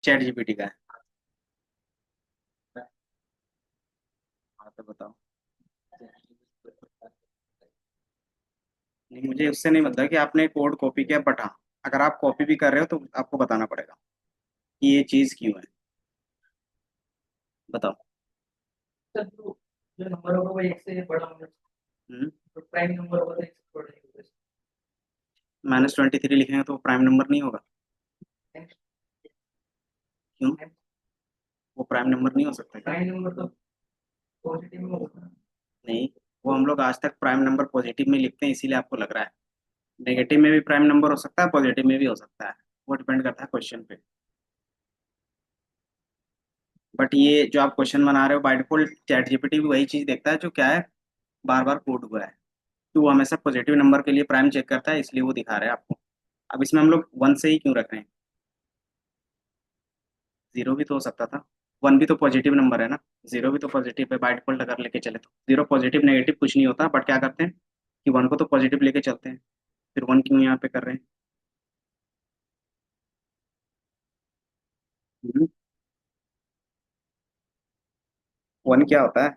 Chat GPT का है। हाँ तो बताओ। नहीं, मुझे उससे नहीं मतलब कि आपने कोड कॉपी किया, बट हाँ, अगर आप कॉपी भी कर रहे हो तो आपको बताना पड़ेगा कि ये चीज क्यों है। बताओ। सर तो जो नंबर होगा वो एक से बड़ा होगा, हम्म। तो प्राइम नंबर होगा तो एक से बड़ा ही होगा। -23 लिखेंगे तो प्राइम नंबर नहीं होगा। क्यों? वो प्राइम नंबर नहीं हो सकता क्या? प्राइम नंबर तो पॉजिटिव में होगा। नहीं, वो हम लोग आज तक प्राइम नंबर पॉजिटिव में लिखते हैं, इसीलिए आपको लग रहा है। नेगेटिव में भी प्राइम नंबर हो सकता है, पॉजिटिव में भी हो सकता है। वो डिपेंड करता है क्वेश्चन पे। बट ये जो आप क्वेश्चन बना रहे हो, बाय डिफॉल्ट चैट जीपीटी भी वही चीज देखता है जो क्या है, बार बार कोड हुआ है। तो वो हमेशा पॉजिटिव नंबर के लिए प्राइम चेक करता है, इसलिए वो दिखा रहा है आपको। अब इसमें हम लोग वन से ही क्यों रख रहे हैं? जीरो भी तो हो सकता था। वन भी तो पॉजिटिव नंबर है ना। जीरो भी तो पॉजिटिव है बाय डिफॉल्ट, अगर लेके चले तो जीरो पॉजिटिव नेगेटिव कुछ नहीं होता, बट क्या करते हैं कि वन को तो पॉजिटिव लेके चलते हैं। फिर वन क्यों यहाँ पे कर रहे हैं? वन क्या होता है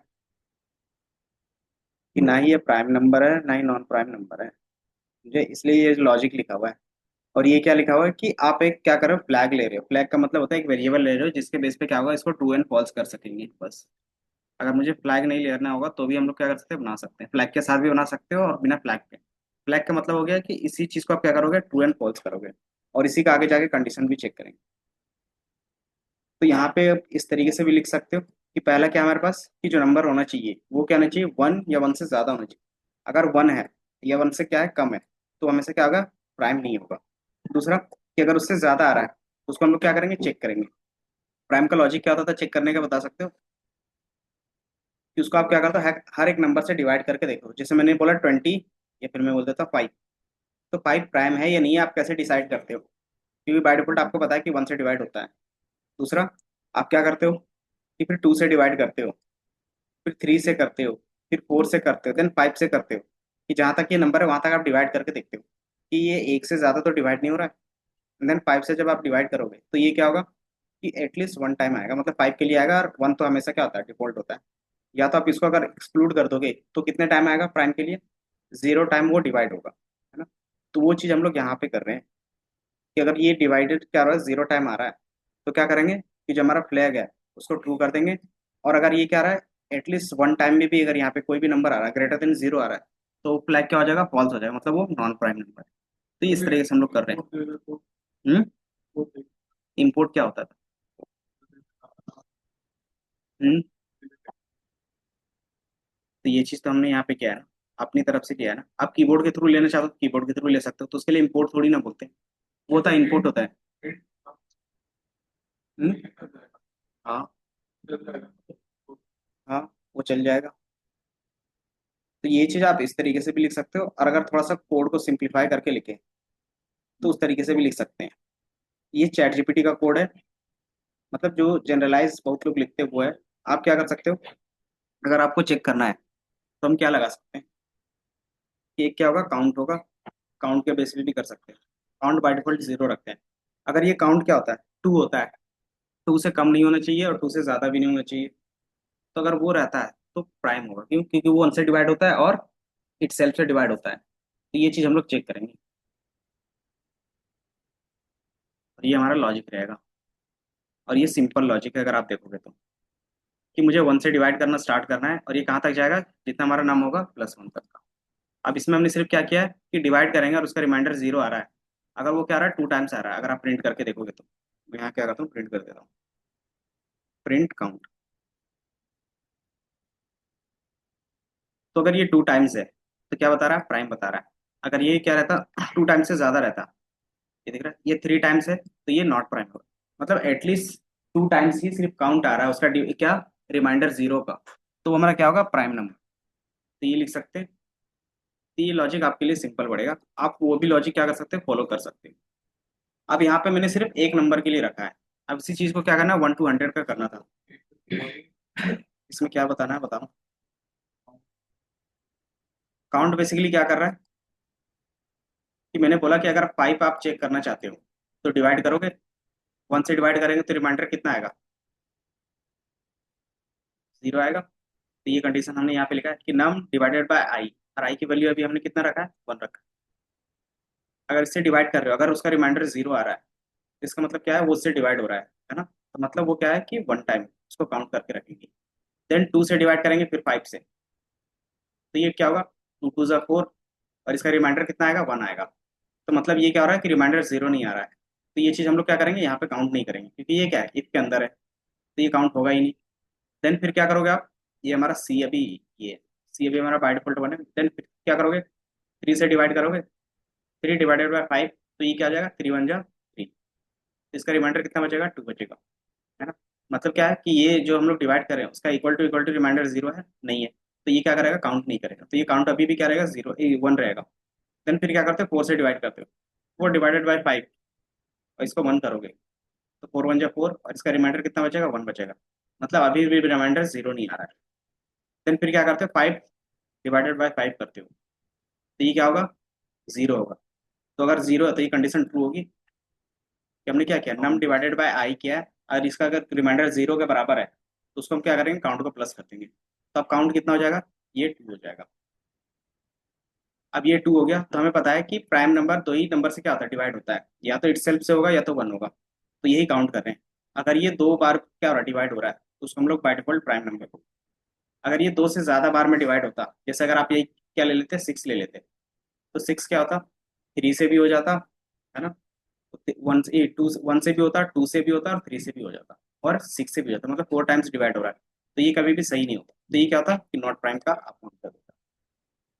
कि ना ही ये प्राइम नंबर है ना ही नॉन प्राइम नंबर है। मुझे इसलिए ये लॉजिक लिखा हुआ है। और ये क्या लिखा हुआ है कि आप एक क्या कर रहे हो, फ्लैग ले रहे हो। फ्लैग का मतलब होता है एक वेरिएबल ले रहे हो जिसके बेस पे क्या होगा, इसको ट्रू एंड फॉल्स कर सकेंगे बस। अगर मुझे फ्लैग नहीं लेना होगा तो भी हम लोग क्या कर सकते हैं, बना सकते हैं। फ्लैग के साथ भी बना सकते हो और बिना फ्लैग के। फ्लैग का मतलब हो गया कि इसी चीज को आप क्या करोगे, ट्रू एंड फॉल्स करोगे। और इसी का आगे जाके कंडीशन भी चेक करेंगे। तो यहाँ पे आप इस तरीके से भी लिख सकते हो कि पहला क्या हमारे पास कि जो नंबर होना चाहिए वो क्या होना चाहिए, वन या वन से ज्यादा होना चाहिए। अगर वन है या वन से क्या है, कम है, तो हमेशा क्या होगा, प्राइम नहीं होगा। दूसरा कि अगर उससे ज्यादा आ रहा है तो उसको हम लोग क्या करेंगे, चेक करेंगे। प्राइम का लॉजिक क्या होता था चेक करने का, बता सकते हो? कि उसको आप क्या करते हो, हर एक नंबर से डिवाइड करके देखो। जैसे मैंने बोला 20, या फिर मैं बोल देता 5। तो 5 प्राइम है या नहीं है, आप कैसे डिसाइड करते हो? क्योंकि बाय डिफॉल्ट आपको पता है कि वन से डिवाइड होता है। दूसरा, आप क्या करते हो कि फिर टू से डिवाइड करते हो, फिर थ्री से करते हो, फिर फोर से करते हो, देन फाइव से करते हो। कि जहां तक ये नंबर है वहां तक आप डिवाइड करके देखते हो कि ये एक से ज्यादा तो डिवाइड नहीं हो रहा है। देन फाइव से जब आप डिवाइड करोगे तो ये क्या होगा कि एटलीस्ट वन टाइम आएगा, मतलब फाइव के लिए आएगा। और वन तो हमेशा क्या होता है, डिफॉल्ट होता है। या तो आप इसको अगर एक्सक्लूड कर दोगे तो कितने टाइम आएगा प्राइम के लिए, जीरो टाइम वो डिवाइड होगा, है ना। तो वो चीज हम लोग यहाँ पे कर रहे हैं कि अगर ये डिवाइडेड क्या हो रहा है, जीरो टाइम आ रहा है, तो क्या करेंगे कि जो हमारा फ्लैग है उसको ट्रू कर देंगे। और अगर ये क्या आ रहा है, एटलीस्ट वन टाइम में भी अगर यहाँ पे कोई भी नंबर आ रहा है ग्रेटर देन जीरो आ रहा है, तो फ्लैग क्या हो जाएगा, फॉल्स हो जाएगा, मतलब वो नॉन प्राइम नंबर है। तो इस तरीके से हम लोग कर रहे हैं। हम्म। इम्पोर्ट क्या होता था? हम्म। तो ये चीज तो हमने यहाँ पे किया है ना, अपनी तरफ से किया है ना। आप कीबोर्ड के थ्रू लेना चाहो तो कीबोर्ड के थ्रू ले सकते हो, तो उसके लिए इम्पोर्ट थोड़ी ना बोलते हैं। वो होता है, इनपुट होता है। हम्म। हाँ। हाँ, वो चल जाएगा। तो ये चीज आप इस तरीके से भी लिख सकते हो, और अगर थोड़ा सा कोड को सिंप्लीफाई करके लिखे तो उस तरीके से भी लिख सकते हैं। ये चैट जीपीटी का कोड है, मतलब जो जनरलाइज बहुत लोग लिखते हुए है। आप क्या कर सकते हो, अगर आपको चेक करना है तो हम क्या लगा सकते हैं कि एक क्या होगा, काउंट होगा। काउंट के बेस पे भी कर सकते हैं। काउंट बाय डिफॉल्ट जीरो रखते हैं। अगर ये काउंट क्या होता है, टू होता है। टू से कम नहीं होना चाहिए और टू से ज्यादा भी नहीं होना चाहिए। तो अगर वो रहता है तो प्राइम होगा। क्यों? क्योंकि वो वन से डिवाइड होता है और इट सेल्फ से डिवाइड होता है। तो ये चीज हम लोग चेक करेंगे। और ये हमारा लॉजिक रहेगा। और ये सिंपल लॉजिक है अगर आप देखोगे तो, कि मुझे वन से डिवाइड करना स्टार्ट करना है और ये कहाँ तक जाएगा, जितना हमारा नाम होगा प्लस वन तक का। अब इसमें हमने सिर्फ क्या किया है कि डिवाइड करेंगे और उसका रिमाइंडर जीरो आ रहा है। अगर वो क्या आ रहा है, टू टाइम्स आ रहा है, अगर आप प्रिंट करके देखोगे तो। मैं यहाँ क्या करता हूँ, प्रिंट कर देता हूँ। Print count. तो अगर ये टू टाइम्स है तो क्या बता रहा है, प्राइम बता रहा है। अगर ये क्या रहता, टू टाइम्स से ज्यादा रहता, ये दिख रहा है, ये थ्री टाइम्स है तो ये नॉट प्राइम होगा। मतलब एटलीस्ट टू टाइम्स ही सिर्फ काउंट आ रहा है उसका, क्या, रिमाइंडर जीरो का। तो वो हमारा क्या होगा, प्राइम नंबर। तो ये लिख सकते हैं। तो ये लॉजिक आपके लिए सिंपल पड़ेगा। आप वो भी लॉजिक क्या कर सकते हैं, फॉलो कर सकते हैं। अब यहाँ पे मैंने सिर्फ एक नंबर के लिए रखा है। अब इसी चीज को क्या करना है, 1 to 100 का करना था। इसमें क्या बताना है बताओ। काउंट बेसिकली क्या कर रहा है कि मैंने बोला कि अगर 5 आप चेक करना चाहते हो तो डिवाइड करोगे। वन से डिवाइड करेंगे तो रिमाइंडर कितना आएगा, 0 आएगा। तो ये कंडीशन हमने यहाँ पे लिखा है कि नम डिवाइडेड बाय आई, और आई की वैल्यू अभी हमने कितना रखा है, 1 रखा है। अगर इससे डिवाइड कर रहे हो, अगर उसका रिमाइंडर 0 आ रहा है, इसका मतलब क्या है, वो उससे डिवाइड हो रहा है ना, तो मतलब वो क्या है कि वन टाइम उसको काउंट करके रखेंगे। देन 2 से डिवाइड करेंगे, फिर 5 से, तो ये क्या होगा, 2 2 ज़ा 4, और इसका रिमाइंडर कितना आएगा, 1 आएगा। तो मतलब ये क्या हो रहा है कि रिमाइंडर 0 नहीं आ रहा है। तो ये चीज़ हम लोग क्या करेंगे, यहाँ पे काउंट नहीं करेंगे, क्योंकि ये क्या है, इफ के अंदर है, तो ये काउंट होगा ही नहीं। देन फिर क्या करोगे आप, ये हमारा सी अभी, ये सी अभी हमारा बाय डिफॉल्ट 1 है। देन फिर क्या करोगे, 3 से डिवाइड करोगे, 3 डिवाइडेड बाय 5, तो ये क्या आ जाएगा, 3 1 ज़ा 3, इसका रिमाइंडर कितना बचेगा, 2 बचेगा, है ना। मतलब क्या है कि ये जो हम लोग डिवाइड कर रहे हैं उसका इक्वल टू रिमाइंडर 0 है, नहीं है, तो ये क्या करेगा, काउंट नहीं करेगा, तो ये काउंट अभी भी क्या रहेगा, 0 1 रहेगा। देन फिर क्या करते हो, 4 से डिवाइड करते हो, 4 डिवाइडेड बाय 5, और इसको 1 करोगे, तो 4 1 ज़ा 4, और इसका रिमाइंडर कितना बचेगा, 1 बचेगा। मतलब अभी भी रिमाइंडर 0 नहीं आ रहा है। देन फिर क्या करते हो, 5 डिवाइडेड बाय 5 करते हो, तो ये क्या होगा, 0 होगा। तो अगर 0 है तो ये कंडीशन ट्रू होगी कि हमने क्या किया, नम डिवाइडेड बाय आई किया है, और इसका अगर रिमाइंडर 0 के बराबर है तो उसको हम क्या करेंगे, काउंट को प्लस कर देंगे, तो अब काउंट कितना हो जाएगा, ये 2 हो जाएगा। अब ये 2 हो गया, तो हमें पता है कि प्राइम नंबर दो ही नंबर से क्या होता है, डिवाइड होता है, या तो इटसेल्फ से होगा या तो 1 होगा, तो यही काउंट कर रहे हैं। अगर ये 2 बार क्या हो रहा है, डिवाइड हो रहा है, तो उसको हम लोग बाय डिफॉल्ट प्राइम नंबर को, अगर ये 2 से ज्यादा बार में डिवाइड होता, जैसे अगर आप ये क्या ले लेते, 6 ले लेते, तो 6 क्या होता, 3 से भी हो जाता, है ना, 1 से भी होता, 2 से भी होता, और 3 से भी हो जाता, और 6 से भी हो जाता, मतलब 4 टाइम्स डिवाइड हो रहा है, तो ये कभी भी सही नहीं होता, तो ये क्या होता कि नॉट प्राइम का आप काउंट कर देता।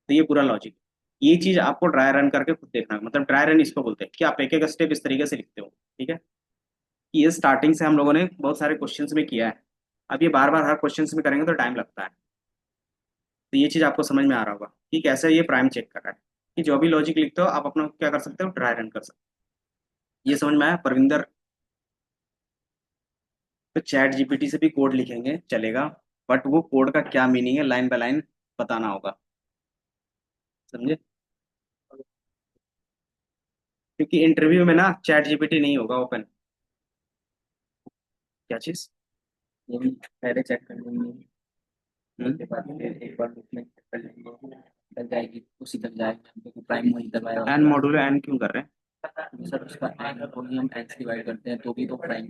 तो ये पूरा लॉजिक, ये चीज आपको ड्राई रन करके खुद देखना है, मतलब ड्राई रन इसको बोलते हैं कि आप एक एक स्टेप इस तरीके से लिखते हो, ठीक है। ये स्टार्टिंग से हम लोगों ने बहुत सारे क्वेश्चंस में किया है, अब ये बार बार हर क्वेश्चंस में करेंगे तो टाइम लगता है। तो ये चीज आपको समझ में आ रहा होगा कि कैसे ये प्राइम चेक कर रहा है, कि जो भी लॉजिक लिखते हो आप अपना क्या कर सकते हो, ड्राई रन कर सकते हो। ये समझ में आया परविंदर। तो चैट जीपीटी से भी कोड लिखेंगे चलेगा, बट वो कोड का क्या मीनिंग है, लाइन बाय लाइन बताना होगा, समझे, क्योंकि इंटरव्यू में ना चैट जीपीटी नहीं होगा ओपन। क्या चीज, ये भी पहले चेक कर लेंगे, उसके हम्म। बाद फिर एक बार बुकलेट चेक कर लेंगे, लग जाएगी उसी तक जाएगा, हमको प्राइम वही करवाया एन होगा। मॉड्यूल एन क्यों कर रहे हैं। सर उसका एन को ही हम एन से डिवाइड करते हैं तो भी तो प्राइम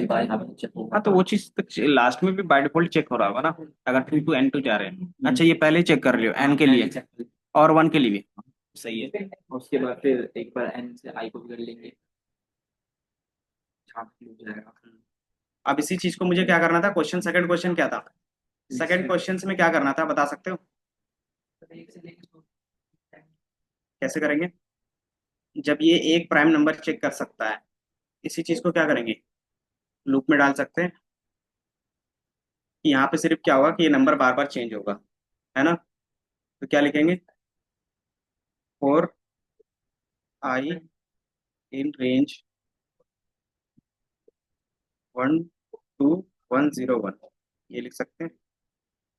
बाय हाफ चेक होगा। हाँ तो वो चीज तो लास्ट में भी बाय डिफॉल्ट चेक हो रहा होगा ना, अगर टू जा रहे हैं, अच्छा ये पहले ही चेक कर लियो एन के लिए, और 1 के लिए भी सही है। उसके बाद फिर एक बार एन से आई को भी कर लेंगे, छाप हो जाएगा। अब इसी चीज को मुझे क्या करना था, क्वेश्चन सेकंड क्वेश्चन क्या था, सेकंड क्वेश्चन में क्या करना था बता सकते हो, कैसे करेंगे, जब ये एक प्राइम नंबर चेक कर सकता है, इसी चीज को क्या करेंगे, लूप में डाल सकते हैं, कि यहाँ पे सिर्फ क्या होगा कि ये नंबर बार बार चेंज होगा, है ना। तो क्या लिखेंगे, फॉर आई इन रेंज 1 2 1 0 1, ये लिख सकते हैं।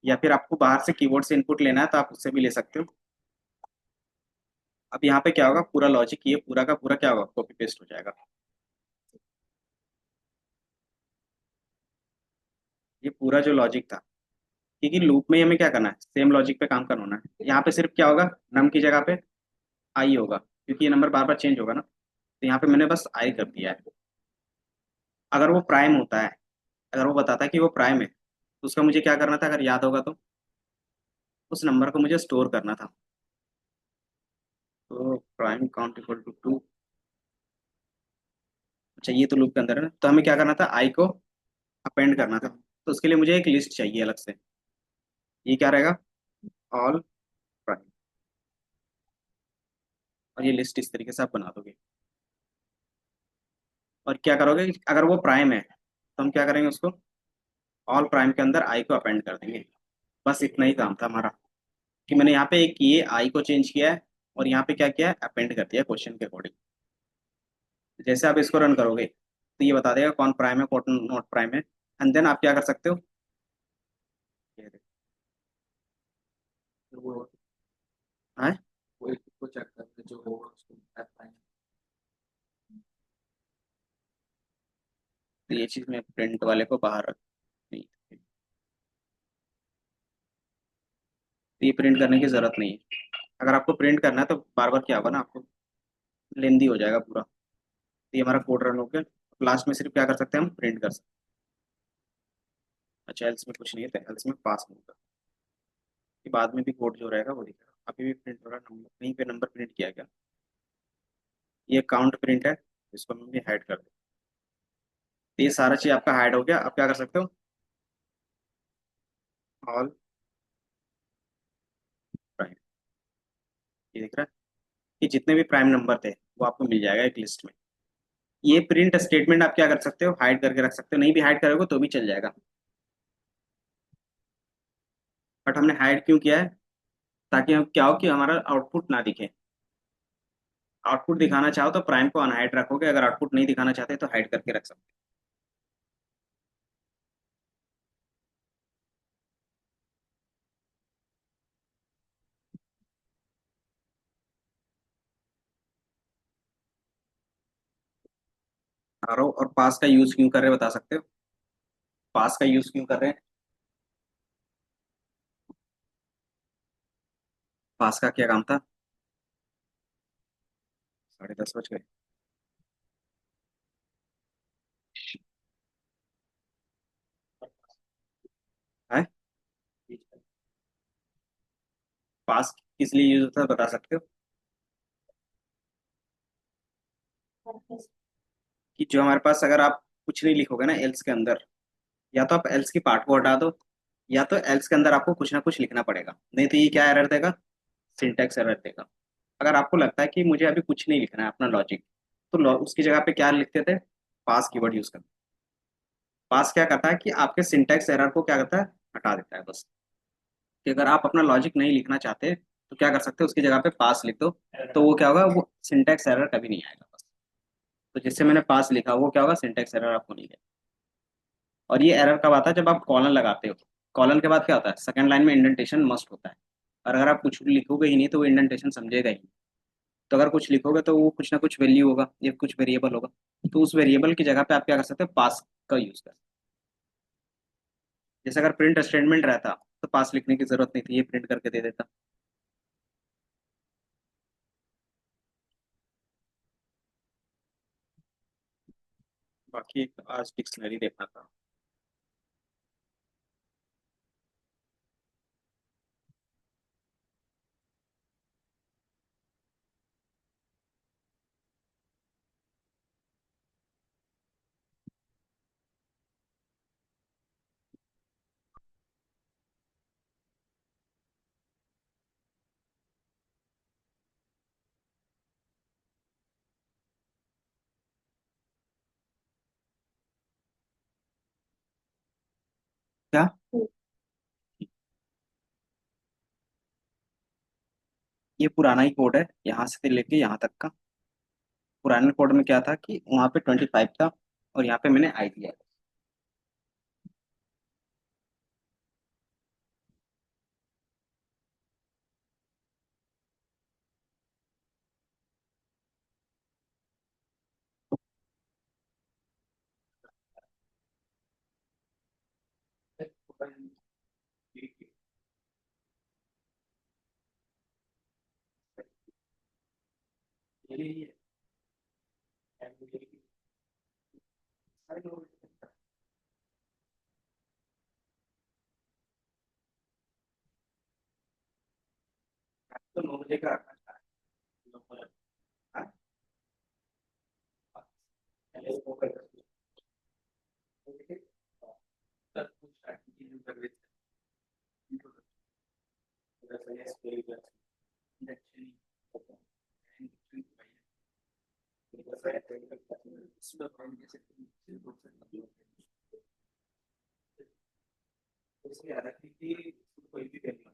या फिर आपको बाहर से कीबोर्ड से इनपुट लेना है तो आप उससे भी ले सकते हो। अब यहाँ पे क्या होगा, पूरा लॉजिक ये पूरा का पूरा क्या होगा, कॉपी पेस्ट हो जाएगा। ये पूरा जो लॉजिक था, क्योंकि लूप में हमें क्या करना है, सेम लॉजिक पे काम करना है, यहाँ पे सिर्फ क्या होगा, नम की जगह पे आई होगा, क्योंकि ये नंबर बार बार चेंज होगा ना, तो यहाँ पे मैंने बस आई कर दिया है। अगर वो प्राइम होता है, अगर वो बताता है कि वो प्राइम है, तो उसका मुझे क्या करना था, अगर याद होगा तो उस नंबर को मुझे स्टोर करना था, तो प्राइम काउंट इक्वल टू 2। अच्छा ये तो लूप के अंदर है ना, तो हमें क्या करना था, आई को अपेंड करना था, तो उसके लिए मुझे एक लिस्ट चाहिए अलग से, ये क्या रहेगा, ऑल प्राइम, और ये लिस्ट इस तरीके से आप बना दोगे। और क्या करोगे, अगर वो प्राइम है तो हम क्या करेंगे, उसको ऑल प्राइम के अंदर आई को अपेंड कर देंगे। बस इतना ही काम था हमारा, कि मैंने यहाँ पे एक ये आई को चेंज किया है, और यहाँ पे क्या किया है, अपेंड कर दिया क्वेश्चन के अकॉर्डिंग। जैसे आप इसको रन करोगे तो ये बता देगा कौन प्राइम है कौन नॉट प्राइम है, एंड देन आप क्या कर सकते हो, ये देखो, तो वो हाँ, वो एक को चेक करके जो होगा उसको प्राइम। तो ये चीज मैं प्रिंट वाले को बाहर रख नहीं, तो ये प्रिंट करने की जरूरत नहीं है। अगर आपको प्रिंट करना है तो बार बार क्या होगा ना, आपको लेंदी हो जाएगा पूरा। तो ये हमारा कोड रन हो गया। लास्ट में सिर्फ क्या कर सकते हैं, हम प्रिंट कर सकते हैं। अच्छा, एल्स में कुछ नहीं है, तो एल्स में पास होगा कि बाद में भी कोड जो रहेगा वो दिखेगा। अभी भी प्रिंट हो रहा है नंबर, कहीं पे नंबर प्रिंट किया गया। ये काउंट प्रिंट है, इसको हम भी हाइड कर दें। तो ये सारा चीज आपका हाइड हो गया। अब क्या कर सकते हो, ऑल प्राइम, ये दिख रहा है कि जितने भी प्राइम नंबर थे वो आपको मिल जाएगा एक लिस्ट में। ये प्रिंट स्टेटमेंट आप क्या कर सकते हो, हाइड करके रख सकते हो, नहीं भी हाइड करोगे तो भी चल जाएगा। बट हमने हाइड क्यों किया है, ताकि हम क्या हो कि हमारा आउटपुट ना दिखे। आउटपुट दिखाना चाहो तो प्राइम को अनहाइड रखोगे, अगर आउटपुट नहीं दिखाना चाहते तो हाइड करके रख सकते और पास का यूज क्यों कर रहे हो बता सकते हो, पास का यूज क्यों कर रहे हैं, पास का क्या काम था। 10:30 बज गए। है, पास किस लिए यूज होता है बता सकते हो, कि जो हमारे पास अगर आप कुछ नहीं लिखोगे ना एल्स के अंदर, या तो आप एल्स की पार्ट को हटा दो, या तो एल्स के अंदर आपको कुछ ना कुछ लिखना पड़ेगा, नहीं तो ये क्या एरर देगा, सिंटैक्स एरर देगा। अगर आपको लगता है कि मुझे अभी कुछ नहीं लिखना है अपना लॉजिक, तो उसकी जगह पे क्या लिखते थे, पास कीवर्ड यूज करते। पास क्या करता है कि आपके सिंटैक्स एरर को क्या करता है, हटा देता है बस। कि अगर आप अपना लॉजिक नहीं लिखना चाहते तो क्या कर सकते हो, उसकी जगह पे पास लिख दो, तो वो क्या होगा, वो सिंटैक्स एरर कभी नहीं आएगा बस। तो जिससे मैंने पास लिखा वो क्या होगा, सिंटैक्स एरर आपको नहीं देगा। और ये एरर कब आता है, जब आप कॉलन लगाते हो। कॉलन के बाद क्या होता है, सेकंड लाइन में इंडेंटेशन मस्ट होता है। और अगर आप कुछ लिखोगे ही नहीं तो वो इंडेंटेशन समझेगा ही नहीं। तो अगर कुछ लिखोगे तो वो कुछ ना कुछ वैल्यू होगा या कुछ वेरिएबल होगा। तो उस वेरिएबल की जगह पे आप क्या कर सकते हो, पास का यूज कर। जैसे अगर प्रिंट स्टेटमेंट रहता तो पास लिखने की जरूरत नहीं थी, ये प्रिंट करके दे देता। बाकी आज डिक्शनरी देखना था। क्या, ये पुराना ही कोड है यहाँ से लेके यहाँ तक का। पुराने कोड में क्या था कि वहाँ पे 25 था, और यहाँ पे मैंने आई दिया। तो 9 बजे का रखना था। हाँ? पहले वो कर दो। तब कुछ एक्टिविटी कर देते हैं। कोई भी करना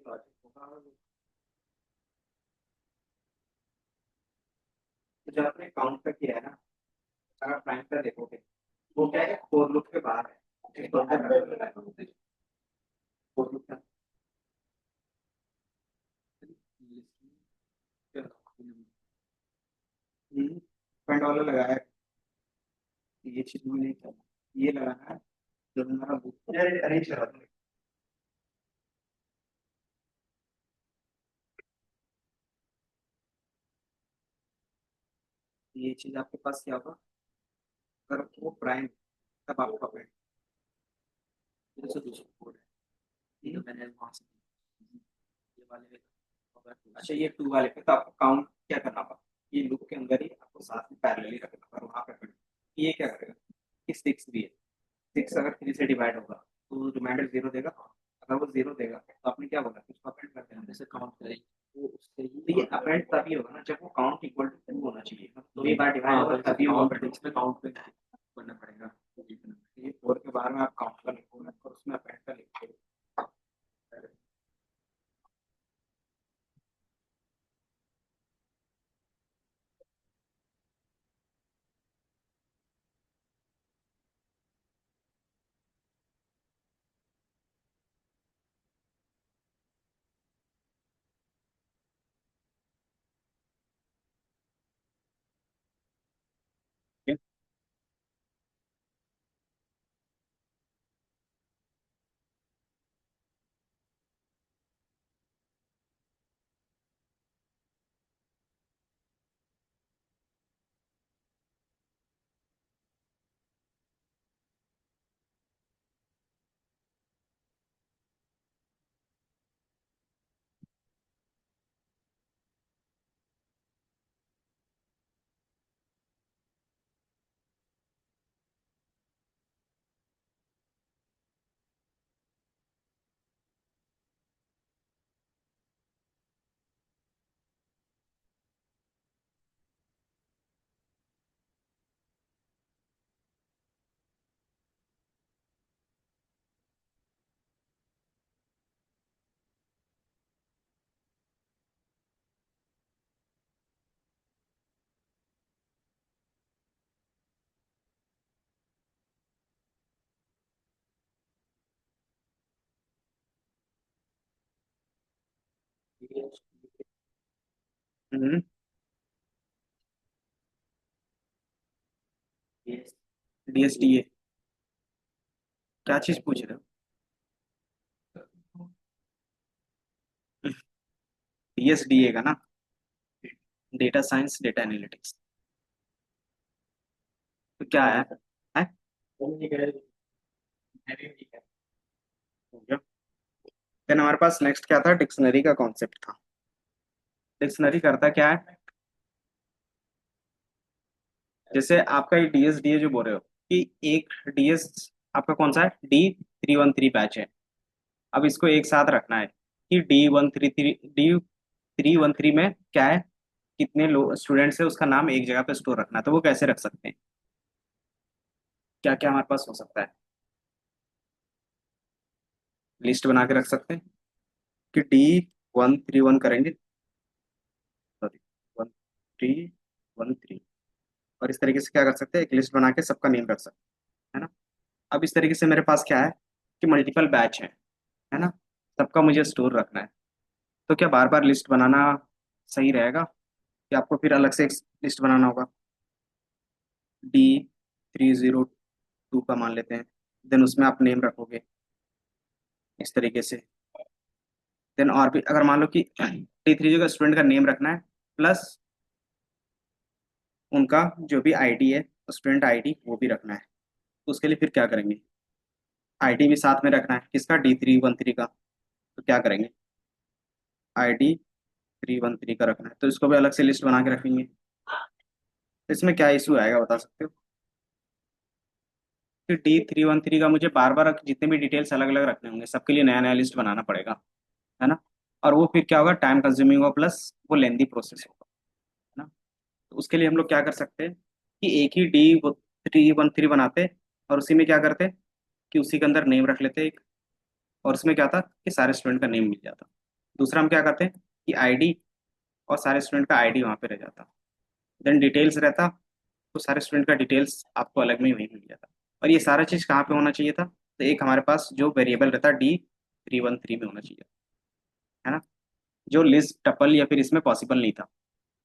लॉजिक होगा। तो जब आपने काउंट का किया है ना, अगर आप प्राइम का देखोगे, वो क्या है, फोर लूप के बाहर है। फोर लूप का फ्रंट वाला लगाया है, ये चीज मैंने नहीं किया, ये लगाना है जो हमारा बुक अरेंज करा दूंगा। ये चीज आपके पास क्या होगा, अगर वो प्राइम तब आपका पेड़। जैसे दूसरा कोड है, ये तो मैंने वहां से ये वाले में अगर अच्छा ये टू वाले पे तो आपको काउंट क्या करना होगा, ये लूप के अंदर ही आपको साथ में पैरेलली रखना होगा, वहां पे पेड़। ये क्या करेगा कि सिक्स भी है, सिक्स अगर थ्री से डिवाइड होगा तो रिमाइंडर जीरो देगा, अगर वो जीरो देगा तो आपने क्या बोला कि उसको अपेंड कर देना। जैसे काउंट करें वो उससे तो ही ये अपेंड तभी होगा ना जब वो काउंट इक्वल टू टू होना चाहिए, तो दो ही बार डिवाइड हाँ होगा अगर तभी वो काउंट अपेंड। इसमें काउंट पे करना पड़ेगा। ये फोर के बारे में आप काउंट का लिखोगे और उसमें अपेंड का लिखोगे। ठीक है। डीएसडीए क्या चीज पूछ रहे हो, डीएसडीए का ना, डेटा साइंस डेटा एनालिटिक्स, तो क्या है? हो गया। देन हमारे पास नेक्स्ट क्या था, डिक्शनरी का कॉन्सेप्ट था। डिक्शनरी करता क्या है, जैसे आपका ये डीएसडीए जो बोल रहे हो कि एक डीएस आपका कौन सा है, D313 बैच है। अब इसको एक साथ रखना है कि D313 में क्या है, कितने लोग स्टूडेंट्स है उसका नाम एक जगह पे स्टोर रखना है, तो वो कैसे रख सकते हैं, क्या क्या हमारे पास हो सकता है, लिस्ट बना के रख सकते हैं कि D131 करेंगे, सॉरी 1313, और इस तरीके से क्या कर सकते हैं, एक लिस्ट बना के सबका नेम रख सकते हैं, है ना। अब इस तरीके से मेरे पास क्या है कि मल्टीपल बैच है ना, सबका मुझे स्टोर रखना है, तो क्या बार बार लिस्ट बनाना सही रहेगा, कि आपको फिर अलग से एक लिस्ट बनाना होगा। D302 का मान लेते हैं, देन उसमें आप नेम रखोगे इस तरीके से। देन और भी अगर मान लो कि D30 का स्टूडेंट का नेम रखना है, प्लस उनका जो भी आईडी है, स्टूडेंट आईडी वो भी रखना है, तो उसके लिए फिर क्या करेंगे, आईडी भी साथ में रखना है किसका, D313 का, तो क्या करेंगे, ID313 का रखना है, तो इसको भी अलग से लिस्ट बना के रखेंगे। तो इसमें क्या इशू आएगा बता सकते हो, कि D313 का मुझे बार बार जितने भी डिटेल्स अलग अलग रखने होंगे, सबके लिए नया नया लिस्ट बनाना पड़ेगा, है ना। और वो फिर क्या होगा, टाइम कंज्यूमिंग होगा, प्लस वो लेंदी प्रोसेस होगा, है ना। तो उसके लिए हम लोग क्या कर सकते हैं कि एक ही D313 बनाते, और उसी में क्या करते कि उसी के अंदर नेम रख लेते एक, और उसमें क्या था कि सारे स्टूडेंट का नेम मिल जाता। दूसरा हम क्या करते हैं कि आईडी और सारे स्टूडेंट का आईडी वहाँ पे रह जाता, देन डिटेल्स रहता, तो सारे स्टूडेंट का डिटेल्स आपको अलग में ही वहीं मिल जाता। और ये सारा चीज़ कहाँ पे होना चाहिए था, तो एक हमारे पास जो वेरिएबल रहता D313 में होना चाहिए, है ना, जो लिस्ट टपल या फिर इसमें पॉसिबल नहीं था।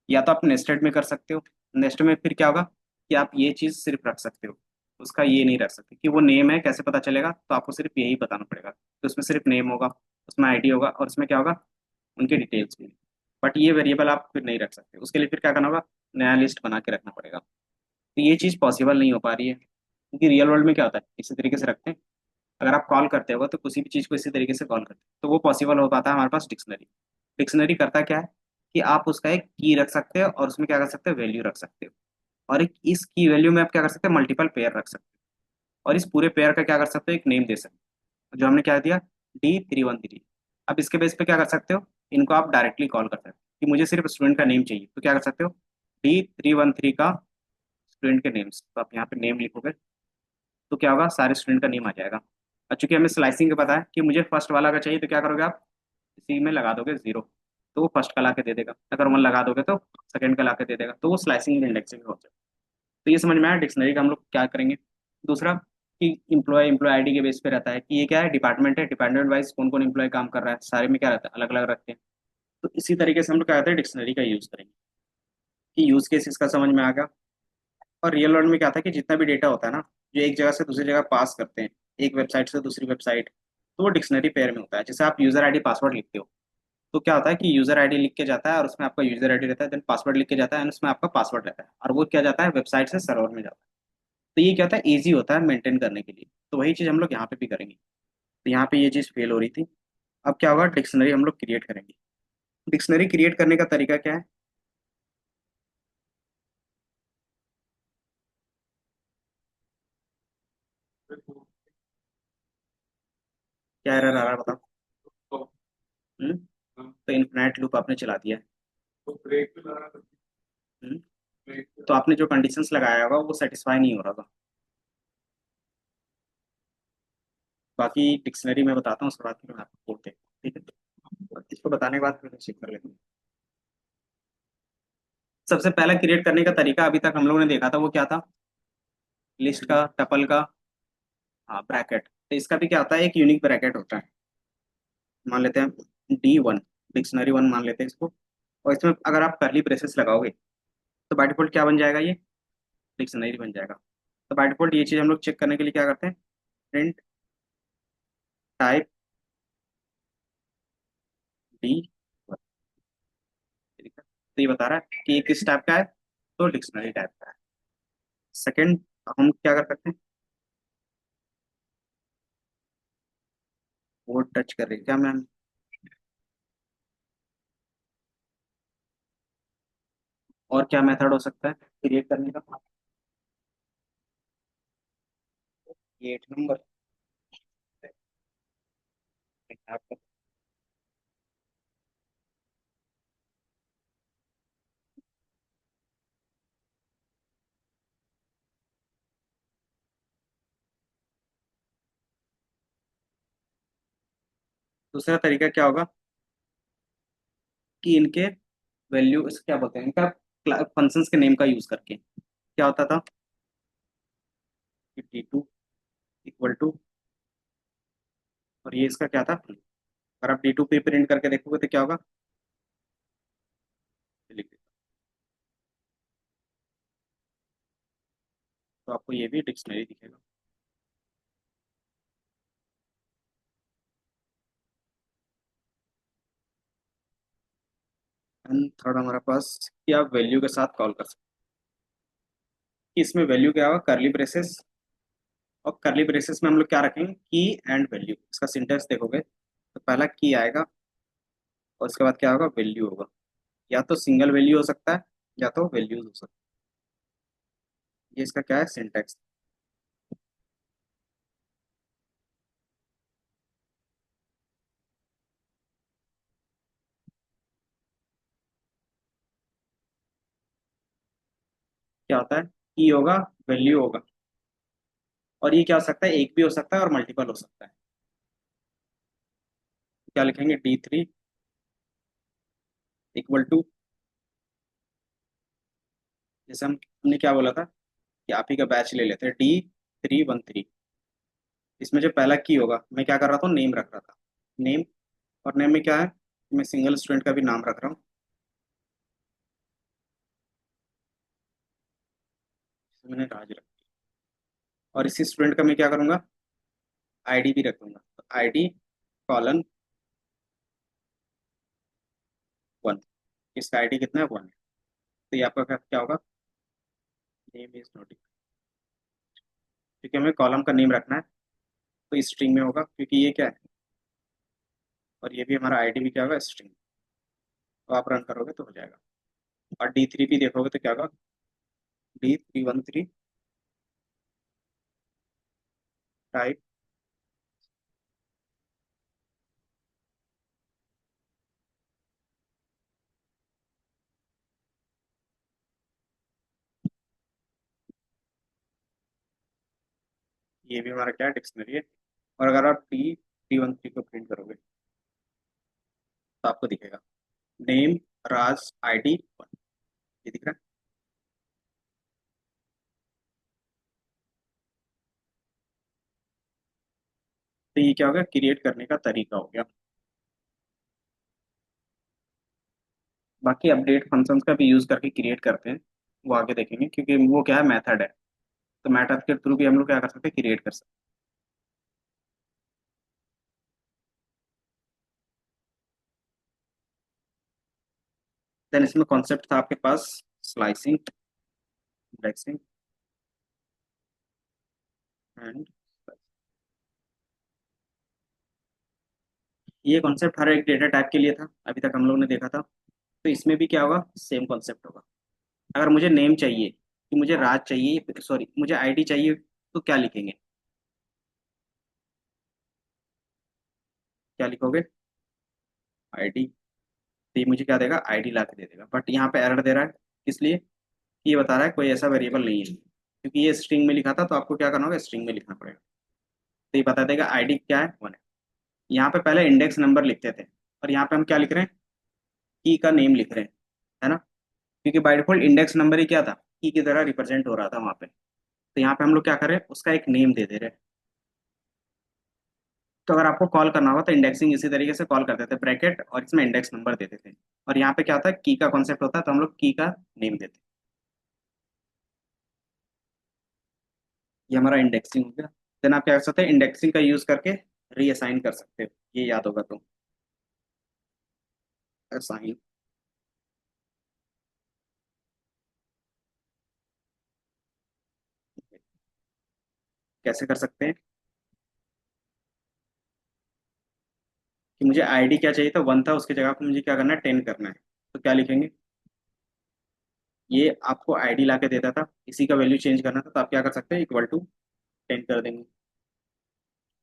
या तो आप नेस्टेड में कर सकते हो, नेक्स्ट में फिर क्या होगा कि आप ये चीज़ सिर्फ रख सकते हो, उसका ये नहीं रख सकते कि वो नेम है, कैसे पता चलेगा, तो आपको सिर्फ यही बताना पड़ेगा, तो उसमें सिर्फ नेम होगा, उसमें आईडी होगा, और उसमें क्या होगा, उनकी डिटेल्स भी। बट ये वेरिएबल आप फिर नहीं रख सकते, उसके लिए फिर क्या करना होगा, नया लिस्ट बना के रखना पड़ेगा। तो ये चीज़ पॉसिबल नहीं हो पा रही है, क्योंकि रियल वर्ल्ड में क्या होता है, इसी तरीके से रखते हैं। अगर आप कॉल करते हो तो किसी भी चीज़ को इसी तरीके से कॉल करते हैं, तो वो पॉसिबल हो पाता है हमारे पास डिक्शनरी। डिक्शनरी करता क्या है कि आप उसका एक की रख सकते हो, और उसमें क्या कर सकते हो, वैल्यू रख सकते हो, और एक इस की वैल्यू में आप क्या कर सकते हैं, मल्टीपल पेयर रख सकते हो, और इस पूरे पेयर का क्या कर सकते हो, एक नेम दे सकते हो, जो हमने क्या दिया, D313। अब इसके बेस पे क्या कर सकते हो, इनको आप डायरेक्टली कॉल कर सकते हो कि मुझे सिर्फ स्टूडेंट का नेम चाहिए, तो क्या कर सकते हो, D313 का स्टूडेंट के नेम्स, तो आप यहाँ पे नेम लिखोगे, तो क्या होगा, सारे स्टूडेंट का नेम आ जाएगा। और चूंकि हमें स्लाइसिंग का पता है कि मुझे फर्स्ट वाला का चाहिए, तो क्या करोगे आप, इसी में लगा दोगे 0, तो वो फर्स्ट का ला के दे देगा, अगर 1 लगा दोगे तो सेकंड का ला के दे देगा, तो वो स्लाइसिंग इंडेक्सिंग हो जाएगा। तो ये समझ में आया डिक्शनरी का हम लोग क्या करेंगे। दूसरा कि इम्प्लॉय आईडी के बेस पे रहता है कि ये क्या है, डिपार्टमेंट है, डिपार्टमेंट वाइज कौन कौन इम्प्लॉय काम कर रहा है, सारे में क्या रहता है, अलग अलग रखते हैं। तो इसी तरीके से हम लोग क्या करते हैं, डिक्शनरी का यूज करेंगे, कि यूज केस इसका समझ में आ गया। और रियल वर्ल्ड में क्या था कि जितना भी डेटा होता है ना, जो एक जगह से दूसरी जगह पास करते हैं, एक वेबसाइट से दूसरी वेबसाइट, तो वो डिक्शनरी पेयर में होता है। जैसे आप यूजर आईडी पासवर्ड लिखते हो, तो क्या होता है कि यूजर आईडी लिख के जाता है, और उसमें आपका यूजर आईडी रहता है, देन पासवर्ड लिख के जाता है, और उसमें आपका पासवर्ड रहता है, और वो क्या जाता है, वेबसाइट से सर्वर में जाता है। तो ये क्या होता है, ईजी होता है मेंटेन करने के लिए। तो वही चीज़ हम लोग यहाँ पे भी करेंगे। तो यहाँ पे ये चीज़ फेल हो रही थी। अब क्या होगा, डिक्शनरी हम लोग क्रिएट करेंगे। डिक्शनरी क्रिएट करने का तरीका क्या है, क्या एरर आ रहा है बताओ। हम्म, तो इन्फिनाइट लूप आपने चला दिया है। हम्म, तो आपने जो कंडीशंस लगाया होगा वो सेटिस्फाई नहीं हो रहा था। बाकी डिक्शनरी में बताता हूँ, उसके बाद फिर मैं आपको कोड देखता हूँ, ठीक है। इसको बताने के बाद फिर चेक कर लेते हैं। सबसे पहला क्रिएट करने का तरीका अभी तक हम लोगों ने देखा था, वो क्या था, लिस्ट का, टपल का, हाँ ब्रैकेट। तो इसका भी क्या होता है, एक यूनिक ब्रैकेट होता है। मान लेते हैं D1, डिक्शनरी 1 मान लेते हैं इसको। और इसमें अगर आप करली ब्रेसेस लगाओगे, तो बाय डिफॉल्ट क्या बन जाएगा, ये डिक्शनरी बन जाएगा। तो बाय डिफॉल्ट ये चीज़ हम लोग चेक करने के लिए क्या करते हैं, प्रिंट टाइप D, तो ये बता रहा है कि ये किस टाइप का है, तो डिक्शनरी टाइप का है। सेकंड, हम क्या कर सकते हैं, वो टच कर रही है क्या मैम, और क्या मेथड हो सकता है क्रिएट करने का, ये 8 नंबर आपका। दूसरा तरीका क्या होगा कि इनके वैल्यू, क्या बोलते हैं, इनका फंक्शंस के नेम का यूज करके क्या होता था कि D2 इक्वल टू, और ये इसका क्या था, अगर आप D2 पे प्रिंट करके देखोगे तो क्या होगा, लिख देता हूं, तो आपको ये भी डिक्शनरी दिखेगा। एंड थर्ड हमारे पास कि आप वैल्यू के साथ कॉल कर सकते हैं, कि इसमें वैल्यू क्या होगा, करली ब्रेसेस, और करली ब्रेसेस में हम लोग क्या रखेंगे, की एंड वैल्यू। इसका सिंटेक्स देखोगे तो पहला की आएगा, और उसके बाद क्या होगा, वैल्यू होगा। या तो सिंगल वैल्यू हो सकता है, या तो वैल्यूज हो सकता है। ये इसका क्या है, सिंटेक्स। क्या होता है, की होगा, वैल्यू होगा, और ये क्या हो सकता है, एक भी हो सकता है और मल्टीपल हो सकता है। क्या लिखेंगे, D3 इक्वल टू, जैसे हमने क्या बोला था कि आप ही का बैच ले लेते हैं, D313। इसमें जो पहला की होगा, मैं क्या कर रहा था, नेम रख रहा था, नेम। और नेम में क्या है, मैं सिंगल स्टूडेंट का भी नाम रख रहा हूँ। तो मैंने राज रख दिया। और इसी स्टूडेंट का मैं क्या करूंगा, आईडी भी रखूंगा, तो आईडी कॉलन 1। इसका आईडी कितना है, 1 है। तो ये आपका क्या क्या होगा, नेम इज नोट, क्योंकि हमें कॉलम का नेम रखना है, तो स्ट्रिंग में होगा क्योंकि ये क्या है, और ये भी हमारा आईडी भी क्या होगा, स्ट्रिंग। तो आप रन करोगे तो हो जाएगा। और D3 भी देखोगे तो क्या होगा, D313 टाइप। ये भी हमारा क्या डिक्शनरी है। और अगर आप D313 को प्रिंट करोगे तो आपको दिखेगा नेम राज आईडी 1, ये दिख रहा है। तो ये क्या हो गया, क्रिएट करने का तरीका हो गया। बाकी अपडेट फंक्शंस का भी यूज करके क्रिएट करते हैं, वो आगे देखेंगे, क्योंकि वो क्या है, मेथड है। तो मेथड के थ्रू भी हम लोग क्या कर सकते हैं, क्रिएट कर सकते हैं। देन इसमें कॉन्सेप्ट था आपके पास स्लाइसिंग, इंडेक्सिंग एंड, ये कॉन्सेप्ट हर एक डेटा टाइप के लिए था, अभी तक हम लोग ने देखा था। तो इसमें भी क्या होगा, सेम कॉन्सेप्ट होगा। अगर मुझे नेम चाहिए कि मुझे राज चाहिए, सॉरी मुझे आईडी चाहिए, तो क्या लिखेंगे, क्या लिखोगे, आईडी। तो ये मुझे क्या देगा, आईडी ला के दे देगा। बट यहाँ पे एरर दे रहा है, इसलिए कि ये बता रहा है कोई ऐसा वेरिएबल नहीं है, क्योंकि ये स्ट्रिंग में लिखा था, तो आपको क्या करना होगा, स्ट्रिंग में लिखना पड़ेगा। तो ये बता देगा आईडी क्या है, 1 है। यहाँ पे पहले इंडेक्स नंबर लिखते थे, और यहाँ पे हम क्या लिख रहे हैं, की का नेम लिख रहे हैं, है ना। क्योंकि बाय डिफॉल्ट इंडेक्स नंबर ही क्या था, की की तरह रिप्रेजेंट हो रहा था वहाँ पे। तो यहाँ पे हम लोग क्या कर रहे हैं, उसका एक नेम दे दे रहे हैं। तो अगर आपको कॉल करना होगा तो इंडेक्सिंग इसी तरीके से कॉल करते थे, ब्रैकेट और इसमें इंडेक्स नंबर देते थे। और यहाँ पे क्या होता है, की का कॉन्सेप्ट होता है, तो हम लोग की का नेम देते हैं। ये हमारा इंडेक्सिंग हो गया। देन आप क्या कर सकते हैं, इंडेक्सिंग का यूज करके रीअसाइन कर सकते हो, ये याद होगा तो। असाइन कैसे कर सकते हैं, कि मुझे आईडी क्या चाहिए था, 1 था, उसकी जगह पे मुझे क्या करना है, 10 करना है। तो क्या लिखेंगे, ये आपको आईडी ला के देता था, इसी का वैल्यू चेंज करना था, तो आप क्या कर सकते हैं, इक्वल टू 10 कर देंगे।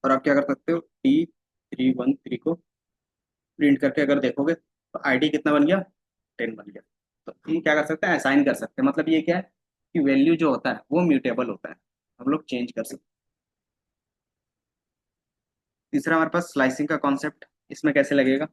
और आप क्या कर सकते हो, D313 को प्रिंट करके अगर देखोगे तो आईडी कितना बन गया, 10 बन गया। तो हम क्या कर सकते हैं, असाइन कर सकते हैं। मतलब ये क्या है, कि वैल्यू जो होता है वो म्यूटेबल होता है, हम लोग चेंज कर सकते हैं। तीसरा हमारे पास स्लाइसिंग का कॉन्सेप्ट, इसमें कैसे लगेगा,